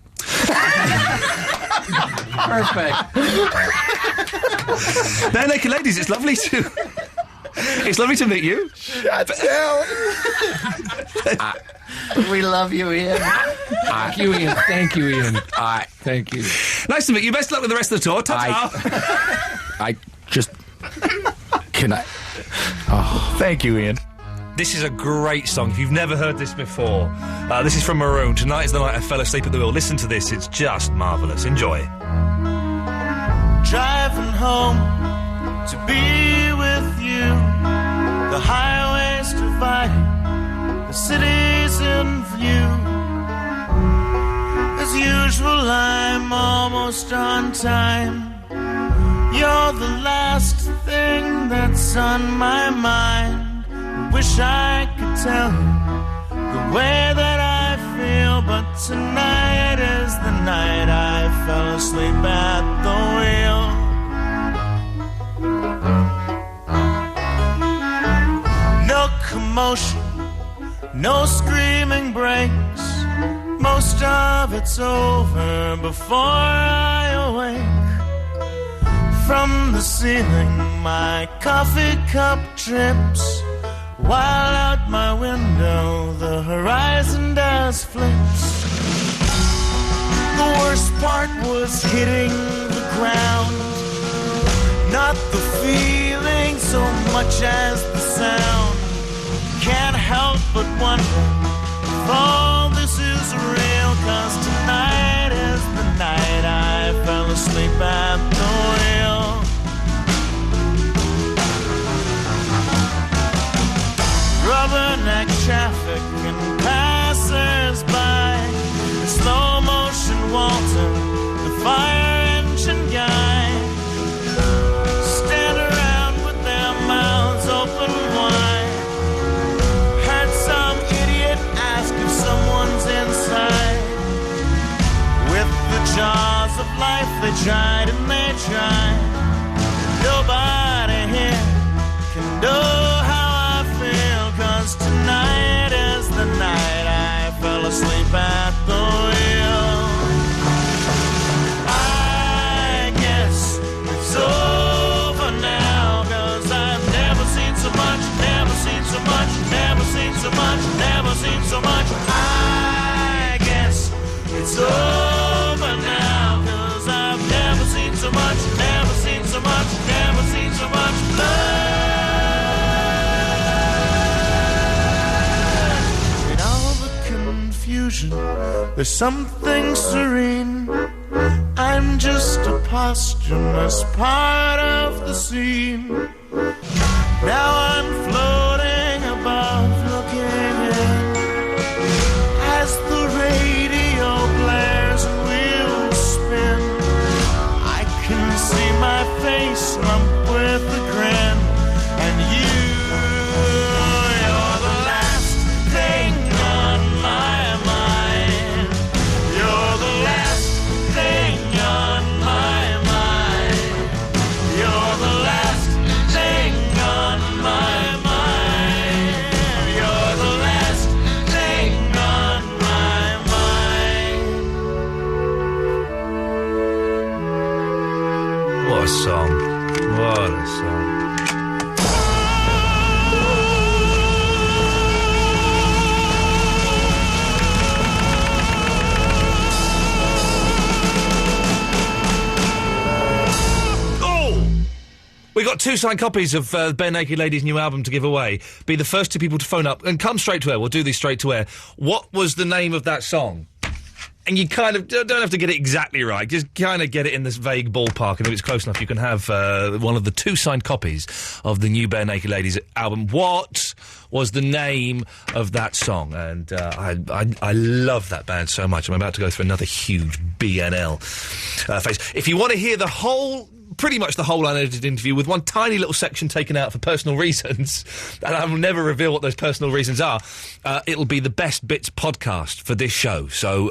Perfect. Bare Naked Ladies, it's lovely to... It's lovely to meet you. Shut down. We love you, Ian. Thank you, Ian. Thank you, Ian. Thank you. Nice to meet you. Best luck with the rest of the tour. Ta-ta. I just... Can I... Oh, thank you, Ian. This is a great song. If you've never heard this before, this is from Maroon. Tonight is the night I fell asleep at the wheel. Listen to this. It's just marvellous. Enjoy. Driving home to be with you. The highways dividing, the city's in view. As usual, I'm almost on time. You're the last thing that's on my mind. Wish I could tell you the way that I feel, but tonight is the night I fell asleep at the wheel. No commotion, no screaming breaks. Most of it's over before I awake. From the ceiling, my coffee cup drips, while out my window the horizon does flips. The worst part was hitting the ground, not the feeling so much as the sound. Can't help but wonder if all this is real, 'cause tonight is the night I fell asleep at the wheel. Rubberneck traffic and passers-by, the slow motion Walter, the fire engine guy, stand around with their mouths open wide. Heard some idiot ask if someone's inside. With the jaws of life they tried and they tried. Nobody here can know how I feel, 'cause tonight is There's something serene. I'm just a posthumous part of the scene. Now I'm floating above, looking in as the radio blares and wheels spin. I can see my face lump with a grin, and you're the last thing on my mind. You're the last thing on my mind. You're the last thing on my mind. You're the last thing on my mind. What a song. What a song. We got 2 signed copies of Bare Naked Ladies' new album to give away. Be the first 2 people to phone up and come straight to air. We'll do these straight to air. What was the name of that song? And you kind of don't have to get it exactly right. Just kind of get it in this vague ballpark, and if it's close enough, you can have one of the 2 signed copies of the new Bare Naked Ladies album. What was the name of that song? And I love that band so much. I'm about to go through another huge BNL phase. If you want to hear pretty much the whole unedited interview with one tiny little section taken out for personal reasons, and I will never reveal what those personal reasons are, it'll be the Best Bits podcast for this show. So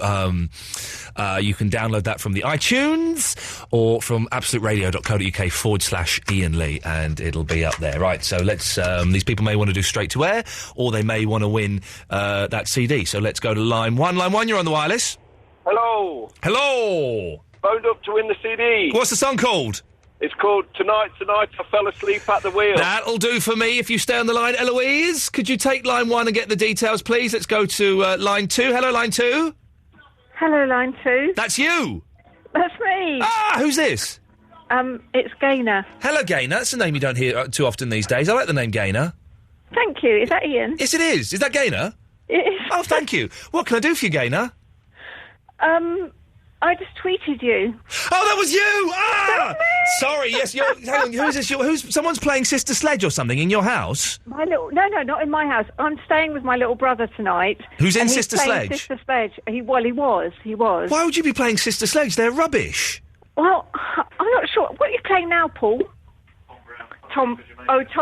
you can download that from the iTunes or from absoluteradio.co.uk/Iain Lee, and it'll be up there. Right, so let's... these people may want to do straight to air, or they may want to win that CD. So let's go to line 1. Line 1, you're on the wireless. Hello. Hello. Phoned up to win the CD. What's the song called? It's called Tonight, I Fell Asleep at the Wheel. That'll do for me if you stay on the line. Eloise, could you take line 1 and get the details, please? Let's go to line 2. Hello, line 2. Hello, line 2. That's you. That's me. Ah, who's this? It's Gaynor. Hello, Gaynor. That's a name you don't hear too often these days. I like the name Gaynor. Thank you. Is that Iain? Yes, it is. Is that Gaynor? It is. Oh, thank you. What can I do for you, Gaynor? I just tweeted you. Oh, that was you! Ah! Sorry, yes, hang on, who is this? Someone's playing Sister Sledge or something in your house? No, not in my house. I'm staying with my little brother tonight. Who's in and Sister he's playing Sledge? Sister Sledge. He was. Why would you be playing Sister Sledge? They're rubbish. Well, I'm not sure. What are you playing now, Paul? Tom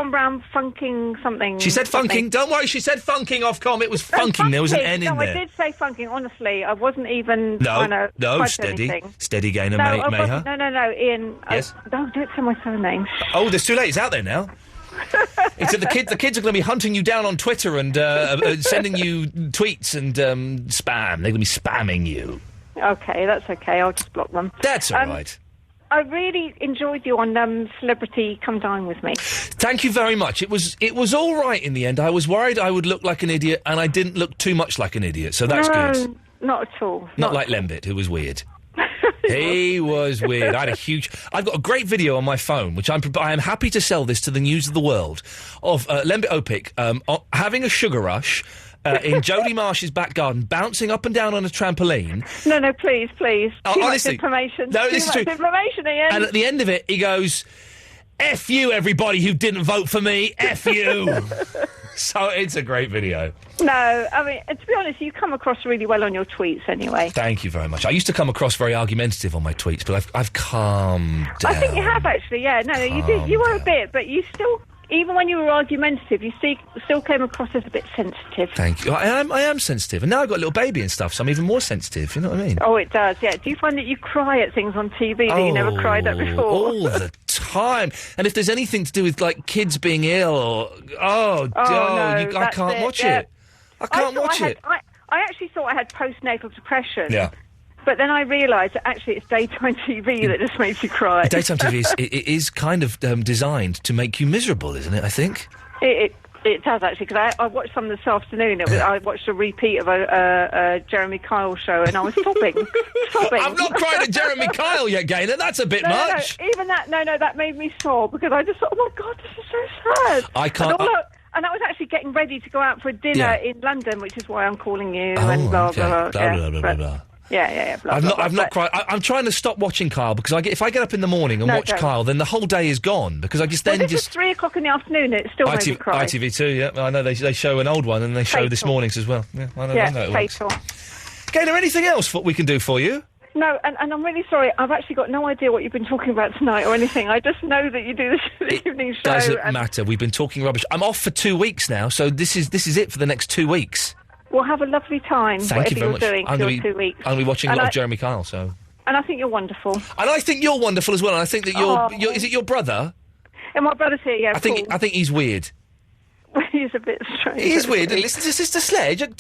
Brown funking something. She said funking. Don't worry, she said funking off com. It was funking. There was an N in there. I did say funking, honestly. I wasn't even trying to steady. anything. Steady, Gaynor, No, Mayher. No, Iain. Yes? Don't say my surname. Oh, it's too late. It's out there now. It's the kids are going to be hunting you down on Twitter and sending you tweets and spam. They're going to be spamming you. Okay, that's okay. I'll just block them. That's all right. I really enjoyed you on Celebrity Come Dine With Me. Thank you very much. It was all right in the end. I was worried I would look like an idiot, and I didn't look too much like an idiot, so that's good. Not at all. Not like Lembit, who was weird. He was weird. I've got a great video on my phone, which I am happy to sell this to the news of the world, of Lembit Opik having a sugar rush in Jodie Marsh's back garden, bouncing up and down on a trampoline. No, please. Too honestly, much information. No, Too this is much true. information, Iain. And at the end of it, he goes, F you, everybody who didn't vote for me. F you. So it's a great video. No, I mean, to be honest, you come across really well on your tweets anyway. Thank you very much. I used to come across very argumentative on my tweets, but I've calmed down. I think you have, actually, yeah. No, you did. You were a bit, but you still... Even when you were argumentative, you still came across as a bit sensitive. Thank you. I am sensitive. And now I've got a little baby and stuff, so I'm even more sensitive, you know what I mean? Oh, it does, yeah. Do you find that you cry at things on TV that you never cried at before? All the time. And if there's anything to do with, like, kids being ill or... I can't watch it. I can't watch it. I actually thought I had postnatal depression. Yeah. But then I realised that actually it's daytime TV that just makes you cry. Daytime TV is kind of designed to make you miserable, isn't it, I think? It does, actually, because I watched some this afternoon. I watched a repeat of a Jeremy Kyle show, and I was sobbing. I've not cried at Jeremy Kyle yet, Gaynor. That's a bit much. No, even that, that made me sob, because I just thought, oh, my God, this is so sad. I can't... And I was actually getting ready to go out for a dinner Yeah. in London, which is why I'm calling you. Oh, and blah, okay. blah, blah, Blah, yeah, blah, blah, but- blah, blah. Yeah, blah, I've blah, not, blah, I've not but- quite. I'm trying to stop watching Kyle because if I get up in the morning and No, watch don't. Kyle, then the whole day is gone because I just Well, then this was just. 3 o'clock in the afternoon, and it still made me cry. ITV2, yeah. I know they show an old one and they show this Fatal. morning's as well. Yeah, I know, Yeah, I know it works. fatal. Gaynor, anything else what we can do for you? No, and I'm really sorry. I've actually got no idea what you've been talking about tonight or anything. I just know that you do this evening show. Doesn't matter. We've been talking rubbish. I'm off for 2 weeks now, so this is it for the next 2 weeks. We'll have a lovely time, Thank you very whatever much. you're doing I'm for gonna your be, 2 weeks. I'm gonna be watching a And lot I- of Jeremy Kyle, so. And I think you're wonderful. And I think you're wonderful as well, and I think that you're is it your brother? And my brother's here, yeah, I think he's weird. He's a bit strange. He is weird. actually. Listen to Sister Sledge at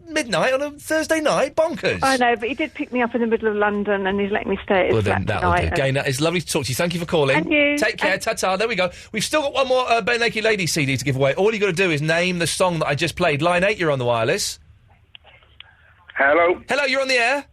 midnight on a Thursday night. Bonkers. I know, but he did pick me up in the middle of London and he's letting me stay at his Well, flat then that'll tonight. do. Gaynor, it's lovely to talk to you. Thank you for calling. And you. Take care. Ta-ta. There we go. We've still got one more Bare Naked Ladies CD to give away. All you got to do is name the song that I just played. Line 8, you're on the wireless. Hello. Hello, you're on the air.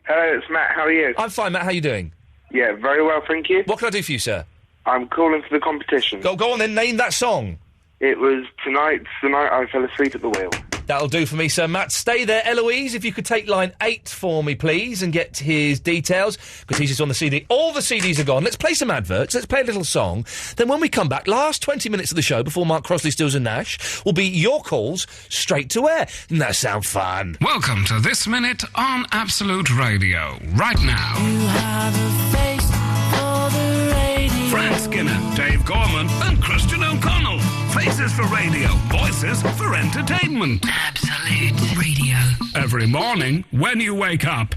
Hello, it's Matt. How are you? I'm fine, Matt. How you doing? Yeah, very well, thank you. What can I do for you, sir? I'm calling for the competition. Go on then. Name that song. It was Tonight I Fell Asleep at the Wheel. That'll do for me, sir. Matt, stay there. Eloise, if you could take line 8 for me, please, and get his details, because he's just on the CD. All the CDs are gone. Let's play some adverts. Let's play a little song. Then when we come back, last 20 minutes of the show before Mark Crossley, Stills and Nash will be your calls straight to air. Doesn't that sound fun? Welcome to This Minute on Absolute Radio. Right now. You have a face for the radio. Frank Skinner, Dave Gorman and Christian O'Connell. Faces for radio, voices for entertainment. Absolute Radio. Every morning when you wake up.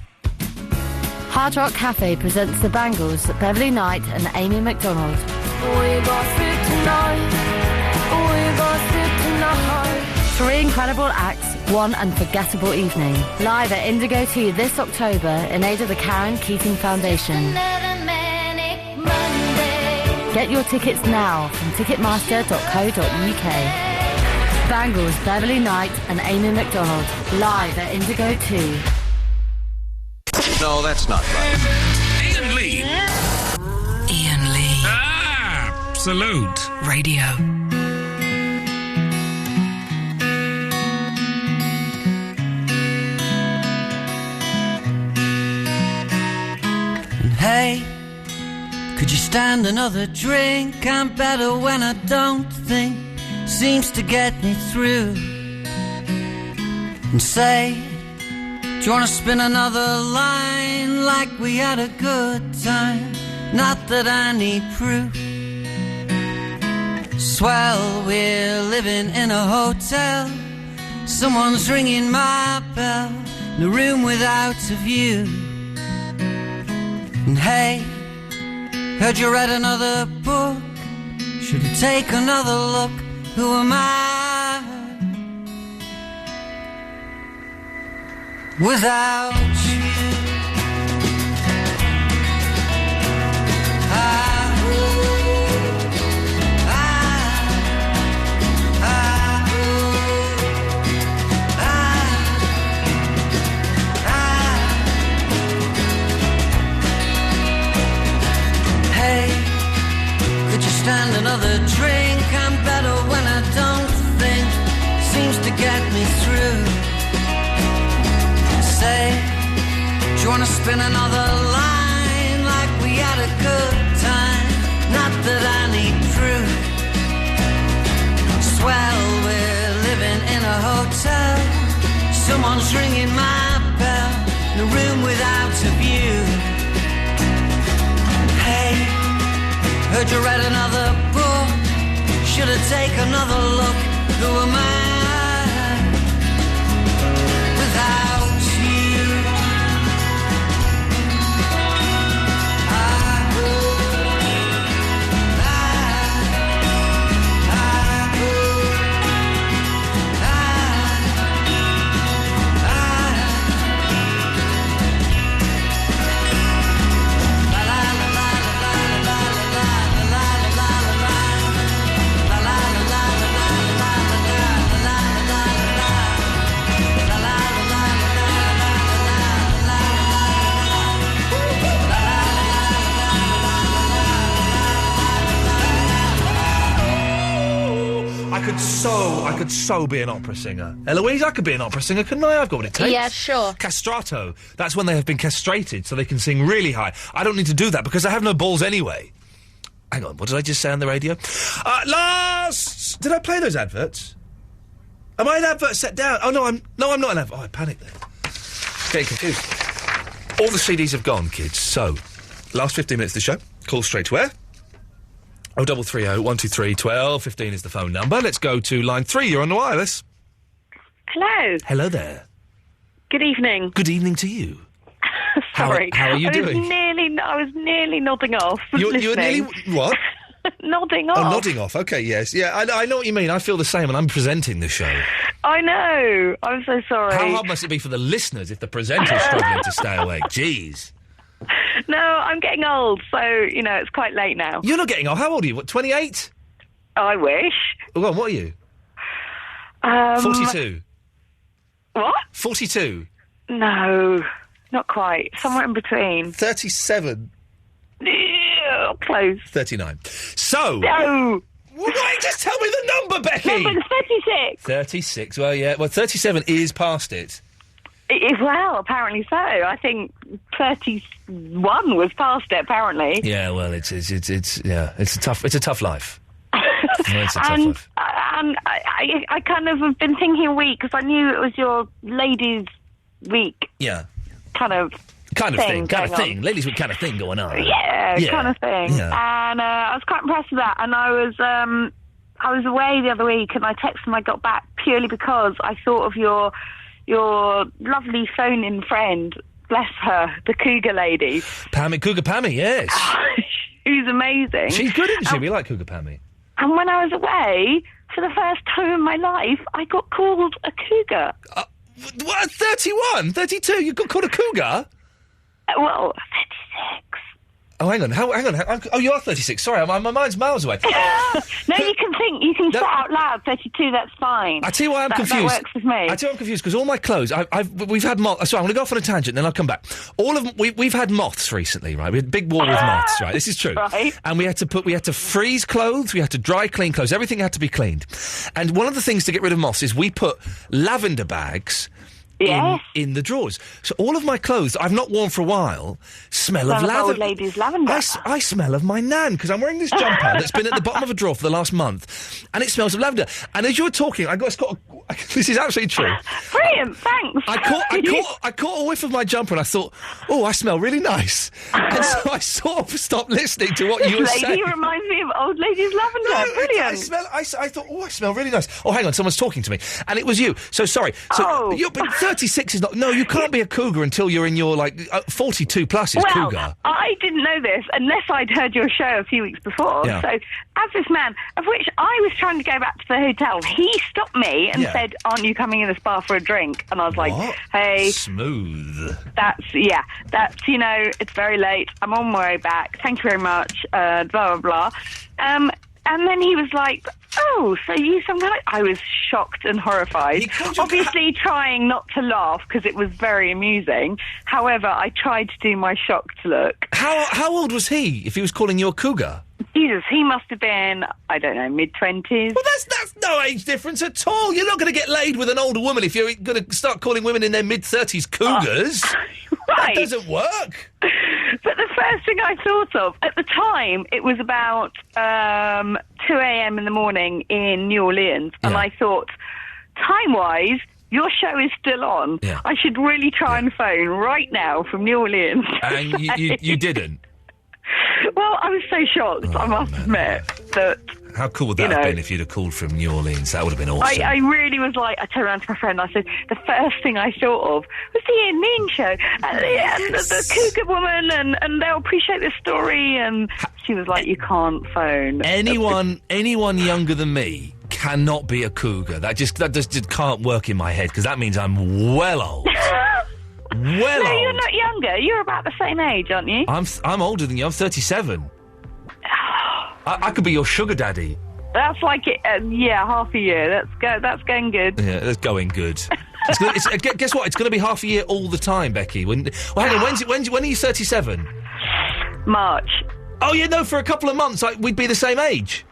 Hard Rock Cafe presents the Bangles, Beverly Knight and Amy McDonald. Three incredible acts, one unforgettable evening. Live at Indigo 2 this October in aid of the Karen Keating Foundation. Get your tickets now from ticketmaster.co.uk. Bangles, Beverly Knight and Amy McDonald. Live at Indigo 2. No, that's not right. Iain Lee. Iain Lee. Absolute Radio. Hey, could you stand another drink? I'm better when I don't think. Seems to get me through. And say, do you wanna spin another line like we had a good time? Not that I need proof. Swell, we're living in a hotel. Someone's ringing my bell. In a room without a view. And hey, heard you read another book. Should I take another look? Who am I without you? Hey, could you stand another drink? I'm better when I don't think. Seems to get me through. Say, do you wanna spin another line like we had a good time? Not that I need proof. Swell, we're living in a hotel. Someone's ringing my bell. In a room without a view. Hey, heard you read another book. Should I take another look? Who am I without you? I could so be an opera singer. Eloise, I could be an opera singer, couldn't I? I've got what it takes. Yeah, sure. Castrato. That's when they have been castrated, so they can sing really high. I don't need to do that because I have no balls anyway. Hang on, what did I just say on the radio? Last... Did I play those adverts? Am I an advert set down? Oh, no, I'm not an advert. Oh, I panicked there. Getting confused. All the CDs have gone, kids. So, last 15 minutes of the show. Call straight to air. 0330 123 1215 is the phone number. Let's go to line 3. You're on the wireless. Hello. Hello there. Good evening. Good evening to you. Sorry. How are you doing? I was nearly nodding off. You're nearly... What? Nodding off. Oh, nodding off. OK, yes. Yeah, I know what you mean. I feel the same, and I'm presenting the show. I know. I'm so sorry. How hard must it be for the listeners if the presenter's struggling to stay awake? Jeez. No, I'm getting old, so, it's quite late now. You're not getting old. How old are you? What, 28? I wish. Well, what are you? 42. What? 42. No, not quite. Somewhere in between. 37. Yeah, close. 39. So... No! Why, just tell me the number, Becky! No, but it's 36. 36, well, yeah. Well, 37 is past it. Well, apparently so. I think 31 was past it, apparently. Yeah, well, it's a tough life. It's a tough life. And I kind of have been thinking a week, because I knew it was your ladies' week. Yeah. Kind of thing. Ladies' week kind of thing going on. Yeah, kind of thing. Yeah. And I was quite impressed with that. And I was away the other week, and I texted when I got back purely because I thought of your lovely phone-in friend, bless her, the Cougar lady. Cougar Pammy, yes. She's amazing. She's good, isn't she? We like Cougar Pammy. And when I was away, for the first time in my life, I got called a cougar. What, 31? 32? You got called a cougar? Well, 36. Oh, hang on. Oh, you are 36. Sorry, my mind's miles away. No, you can think. You can say out loud 32, that's fine. I tell you why I'm confused. That works with me. I tell you why I'm confused, because all my clothes, we've had moths. Sorry, I'm going to go off on a tangent, then I'll come back. All of them, we've had moths recently, right? We had a big wall with moths, right? This is true. Right. And we had to freeze clothes, we had to dry clean clothes, everything had to be cleaned. And one of the things to get rid of moths is we put lavender bags in the drawers. So all of my clothes I've not worn for a while smell of lavender. Old lady's lavender. I smell of my nan, because I'm wearing this jumper that's been at the bottom of a drawer for the last month, and it smells of lavender. And as you were talking, this is absolutely true. Brilliant, thanks. I caught a whiff of my jumper, and I thought, oh, I smell really nice. And so I sort of stopped listening to what you were saying. Lady reminds me of old lady's lavender. Brilliant. I thought, oh, I smell really nice. Oh, hang on, someone's talking to me, and it was you. So sorry. So but 36 is not. No, you can't be a cougar until you're in your 42 plus is cougar. I didn't know this unless I'd heard your show a few weeks before. Yeah. So, as this man, of which I was trying to go back to the hotel, he stopped me and said, "Aren't you coming in this bar for a drink?" And I was like, "Hey, smooth. That's it's very late. I'm on my way back. Thank you very much. Blah blah blah." And then he was like, "Oh, so you some kind of..." I was shocked and horrified. Obviously trying not to laugh because it was very amusing. However, I tried to do my shocked look. How old was he if he was calling you a cougar? Jesus, he must have been, I don't know, mid-20s. Well, that's no age difference at all. You're not going to get laid with an older woman if you're going to start calling women in their mid-30s cougars. Right. That doesn't work. But the first thing I thought of, at the time, it was about 2 a.m. in the morning in New Orleans, and I thought, time-wise, your show is still on. Yeah. I should really try and phone right now from New Orleans. And you didn't? Well, I was so shocked, I must admit, that... How cool would that have been if you'd have called from New Orleans? That would have been awesome. I really was like, I turned around to my friend and I said, the first thing I thought of was the Iain Mean show. And the cougar woman, and they'll appreciate this story. And she was like, you can't phone. Anyone younger than me cannot be a cougar. That just can't work in my head, because that means I'm well old. No, you're not younger. You're about the same age, aren't you? I'm older than you. I'm 37. I could be your sugar daddy. That's like it. Half a year. That's going good. Yeah, that's going good. Guess what? It's going to be half a year all the time, Becky. Hang on. When are you 37? March. Oh, yeah, no. For a couple of months, we'd be the same age.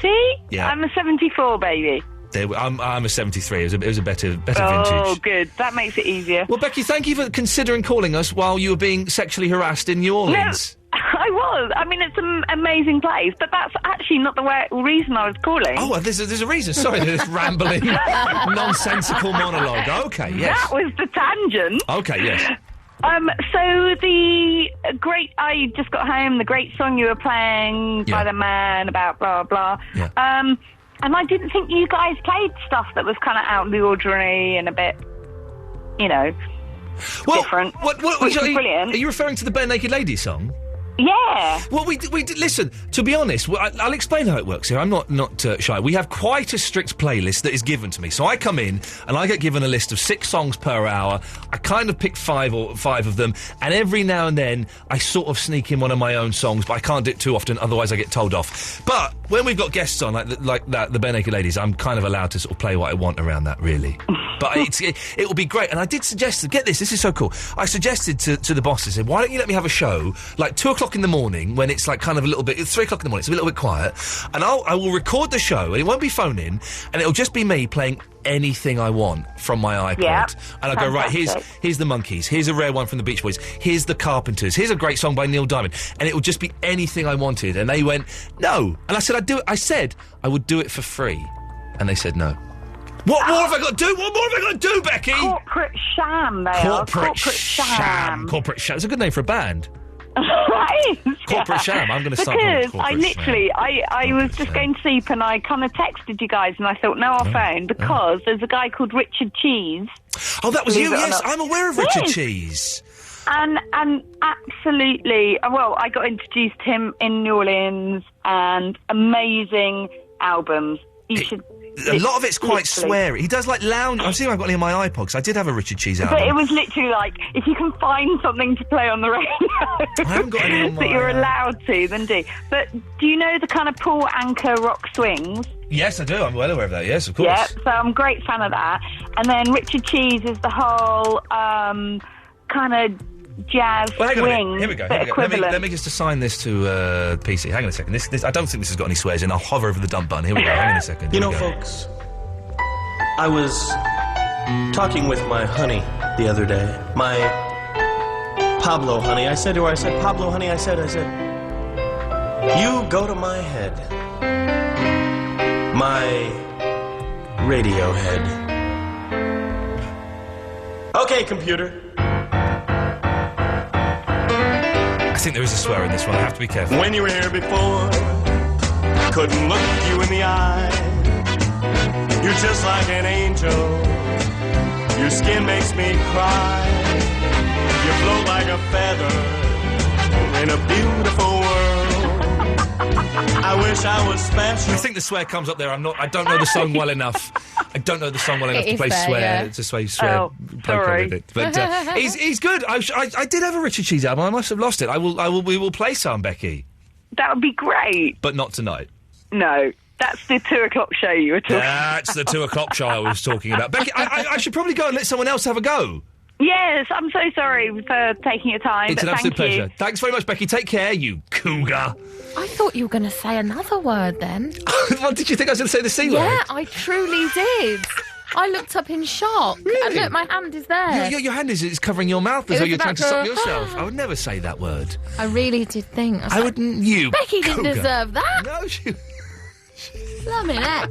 See? Yeah. I'm a 74 baby. I'm a 73. It was a better Oh, vintage. good. That makes it easier. Well, Becky, thank you for considering calling us while you were being sexually harassed in New Orleans. No, I was. I mean, it's an amazing place, but that's actually not the reason I was calling. Oh, there's a reason. Sorry, this rambling, nonsensical monologue. Okay, yes. That was the tangent. Okay, yes. So I just got home, the great song you were playing by the man about blah, blah. Yeah. And I didn't think you guys played stuff that was kind of out of the ordinary and a bit, different. Which was brilliant. Are you referring to the Bare Naked Lady song? Yeah. Well, we listen. To be honest, I'll explain how it works here. I'm not shy. We have quite a strict playlist that is given to me. So I come in and I get given a list of 6 songs per hour. I kind of pick 5 of them, and every now and then I sort of sneak in one of my own songs, but I can't do it too often, otherwise I get told off. But when we've got guests on like that, the Bare Naked Ladies, I'm kind of allowed to sort of play what I want around that, really. But it will be great. And I did suggest, get this is so cool. I suggested to the boss, I said, why don't you let me have a show like 2 o'clock in the morning when it's like kind of a little bit, it's 3 o'clock in the morning, it's a little bit quiet, and I will record the show, and it won't be phone in, and it'll just be me playing anything I want from my iPod. Yeah, and I'll go, right, here's the Monkees, here's a rare one from the Beach Boys, here's the Carpenters, here's a great song by Neil Diamond, and it will just be anything I wanted. And they went, no. And I said I would do it for free. And they said no. What more have I got to do? What more have I got to do, Becky? Corporate sham, they are. Corporate sham. Corporate sham. It's a good name for a band. Right. Corporate sham. I'm going to start calling it Because I literally, I was just going to sleep and I kind of texted you guys and I thought, no, I'll phone because there's a guy called Richard Cheese. Oh, that was you, yes. I'm aware of Richard Cheese. And absolutely, well, I got introduced to him in New Orleans and amazing albums. You should... A lot of it's quite sweary. He does like lounge. I've seen I've got it in my iPod because I did have a Richard Cheese album. But it was literally like, if you can find something to play on the radio I haven't got any on my, that you're allowed to, then do. But do you know the kind of Paul Anka rock swings? Yes, I do. I'm well aware of that. Yes, of course. Yeah, so I'm a great fan of that. And then Richard Cheese is the whole kind of jazz swing. Here we go. Equivalent. Let me just assign this to PC. Hang on a second. This I don't think this has got any swears in. I'll hover over the dump button. Here we go. Hang on a second. You know, folks, I was talking with my honey the other day. My Pablo honey. I said to her, Pablo honey, I said, you go to my head. My radio head. Okay, computer. I think there is a swear in this one. I have to be careful. When you were here before, couldn't look you in the eye. You're just like an angel. Your skin makes me cry. You float like a feather in a beautiful world. I wish I was special. I think the swear comes up there. I don't know the song well enough. I don't know the song well enough to play fair, swear. yeah. To play swear. Oh, sorry. With it. But he's good. I did have a Richard Cheese album. I must have lost it. We will play some, Becky. That would be great. But not tonight. No. That's the 2 o'clock show you were talking about. That's the 2 o'clock show I was talking about. Becky, I should probably go and let someone else have a go. Yes, I'm so sorry for taking your time. It's but an absolute thank you. pleasure. Thanks very much, Becky. Take care, you cougar. I thought you were going to say another word then. What, did you think I was going to say the C word? Yeah, I truly did. I looked up in shock. Really? And look, my hand is there. Your hand is covering your mouth as though you're trying to stop yourself. I would never say that word. I really did think. I wouldn't. You. Becky didn't cougar. deserve that. No, she. Lummy neck.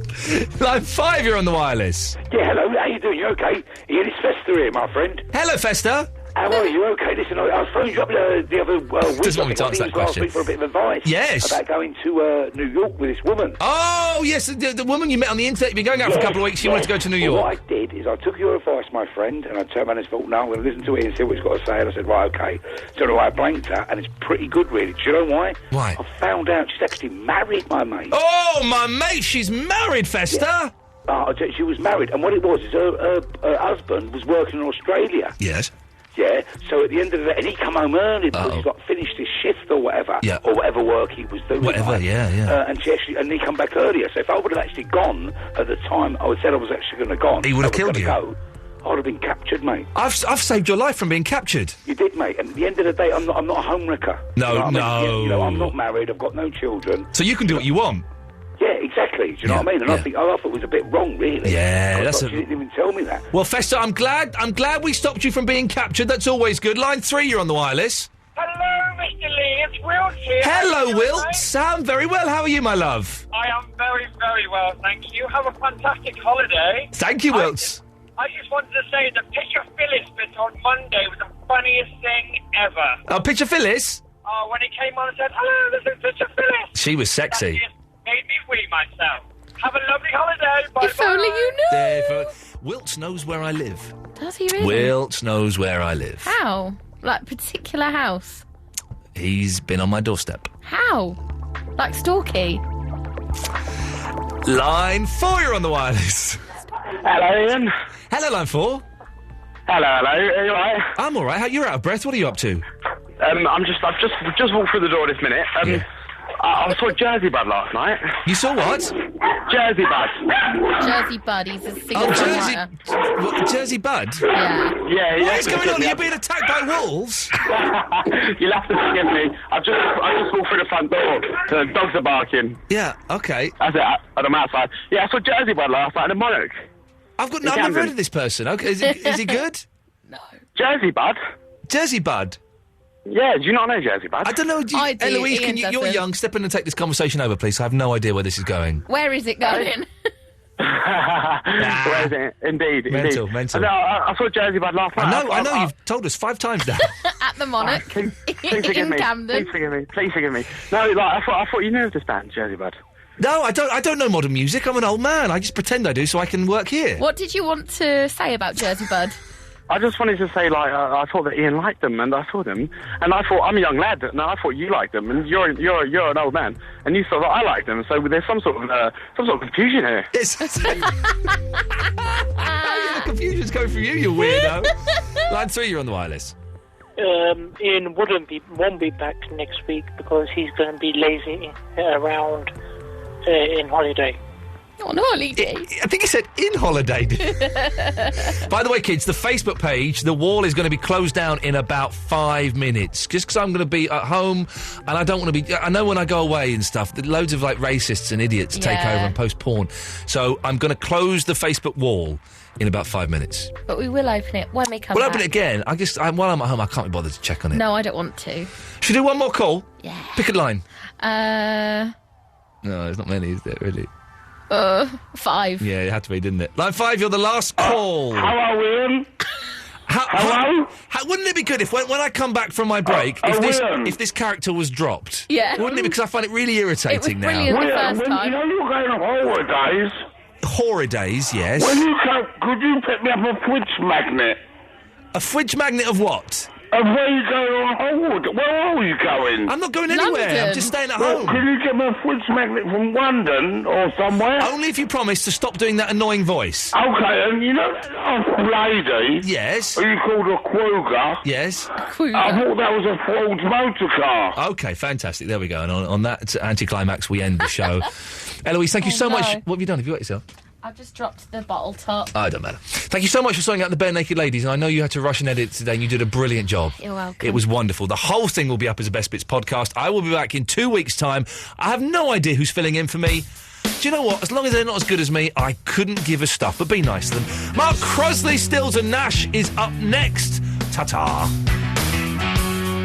Line 5, you're on the wireless. Yeah, hello, how you doing? You okay? Ian, it's Fester here, my friend. Hello, Fester. How are you? Okay, listen, I phoned you up the other week. Doesn't want me to answer that last question. week for a bit of advice. Yes. About going to New York with this woman. Oh, yes, the woman you met on the internet. You've been going out for a couple of weeks. She wanted to go to New York. Well, what I did is I took your advice, my friend, and I turned around and thought, no, I'm going to listen to it and see what he's got to say. And I said, right, okay. So I blanked her, and it's pretty good, really. Do you know why? Why? I found out she's actually married, my mate. Oh, my mate, she's married, Fester. Yeah. She was married, and what it was is her husband was working in Australia. Yes. Yeah, so at the end of the day, and he come home early because he's like finished his shift or whatever, or whatever work he was doing. Whatever, like. yeah. And he come back earlier. So if I would have actually gone at the time I said I was actually going to go, he would have killed you. I would have been captured, mate. I've saved your life from being captured. You did, mate. And at the end of the day, I'm not a homewrecker. No, you know what I mean? no. You know, I'm not married. I've got no children. So you can do what you want. Yeah, exactly. Do you know what I mean? And I think, I thought it was a bit wrong, really. Yeah, I that's thought she didn't even tell me that. Well, Fester, I'm glad we stopped you from being captured. That's always good. Line 3, you're on the wireless. Hello, Mr. Lee. It's Wilt here. Hello, Wilt. I'm very well. How are you, my love? I am very, very well, thank you. Have a fantastic holiday. Thank you, Wilt. I just wanted to say the Picture Phyllis bit on Monday was the funniest thing ever. Oh, Picture Phyllis? Oh, when he came on and said, hello, this is Picture Phyllis. She was sexy. That just made me wee myself. Have a lovely holiday. Bye. If only you knew. Wilt knows where I live. Does he really? Wilt knows where I live. How? Like, particular house? He's been on my doorstep. How? Like Stalky? Line 4, you're on the wireless. Hello, Ian. Hello, Line 4. Hello. Are you alright? I'm alright. You're out of breath. What are you up to? I've just walked through the door this minute. I saw Jersey Bud last night. You saw what? Jersey Bud. Jersey Bud, he's a singer. Jersey Bud? Yeah. Yeah. What is going on? Are you being attacked by wolves? You'll have to forgive me. I just walked through the front door. The dogs are barking. Yeah, okay. That's it. I'm outside. Yeah, I saw Jersey Bud last night in the Monarch. I've never heard of this person. Okay, is he good? No. Jersey Bud? Jersey Bud? Yeah, do you not know Jersey Bud? I don't know. I do. Eloise, Ian you're doesn't. young. Step in and take this conversation over, please. I have no idea where this is going. Where is it going? Where is it? Indeed. Mental. No, I saw Jersey Bud last night. I know. You've told us 5 times now. At the Monarch. Please forgive in me. Camden. Please forgive me. No, I thought you knew of this band, Jersey Bud. No, I don't know modern music. I'm an old man. I just pretend I do so I can work here. What did you want to say about Jersey Bud? I just wanted to say, I thought that Ian liked them, and I saw them, and I thought, I'm a young lad, and I thought you liked them, and you're an old man, and you thought that I liked them, so there's some sort of confusion here. Yes. The confusion's coming from you weirdo. Line 3, you're on the wireless. Ian won't be back next week because he's going to be lazy around in holiday. On holiday? I think he said in holiday. By the way, kids, the Facebook page, the wall is going to be closed down in about 5 minutes. Just because I'm going to be at home and I don't want to be... I know when I go away and stuff, that loads of, racists and idiots take over and post porn. So I'm going to close the Facebook wall in about 5 minutes. But we will open it when we come We'll back. open it again. While I'm at home, I can't be bothered to check on it. No, I don't want to. Should we do one more call? Yeah. Pick a line. No, there's not many, is there, really? 5. Yeah, it had to be, didn't it? Line 5, you're the last call. Hello, Ian. Hello? Wouldn't it be good if when I come back from my break, if this character was dropped? Yeah. Wouldn't it? Because I find it really irritating now. Brilliant the first time. You know you're going on holidays. Holidays, yes. When you come, could you pick me up a fridge magnet? A fridge magnet of what? Of where you going on holiday? Where are you going? I'm not going anywhere. London. I'm just staying at Well, home. can you get me a fridge magnet from London or somewhere? Only if you promise to stop doing that annoying voice. Okay, and you know that lady? Yes. Who you called a Kruger? Yes. I thought that was a Ford motor car. Okay, fantastic. There we go. And on that anticlimax, we end the show. Eloise, thank you so much. What have you done? Have you got yourself? I've just dropped the bottle top. Oh, it don't matter. Thank you so much for sorting out the Bare Naked Ladies, and I know you had to rush and edit today, and you did a brilliant job. You're welcome. It was wonderful. The whole thing will be up as a Best Bits podcast. I will be back in 2 weeks' time. I have no idea who's filling in for me. Do you know what? As long as they're not as good as me, I couldn't give a stuff, but be nice to them. Mark Crosley, Stills and Nash is up next. Ta-ta.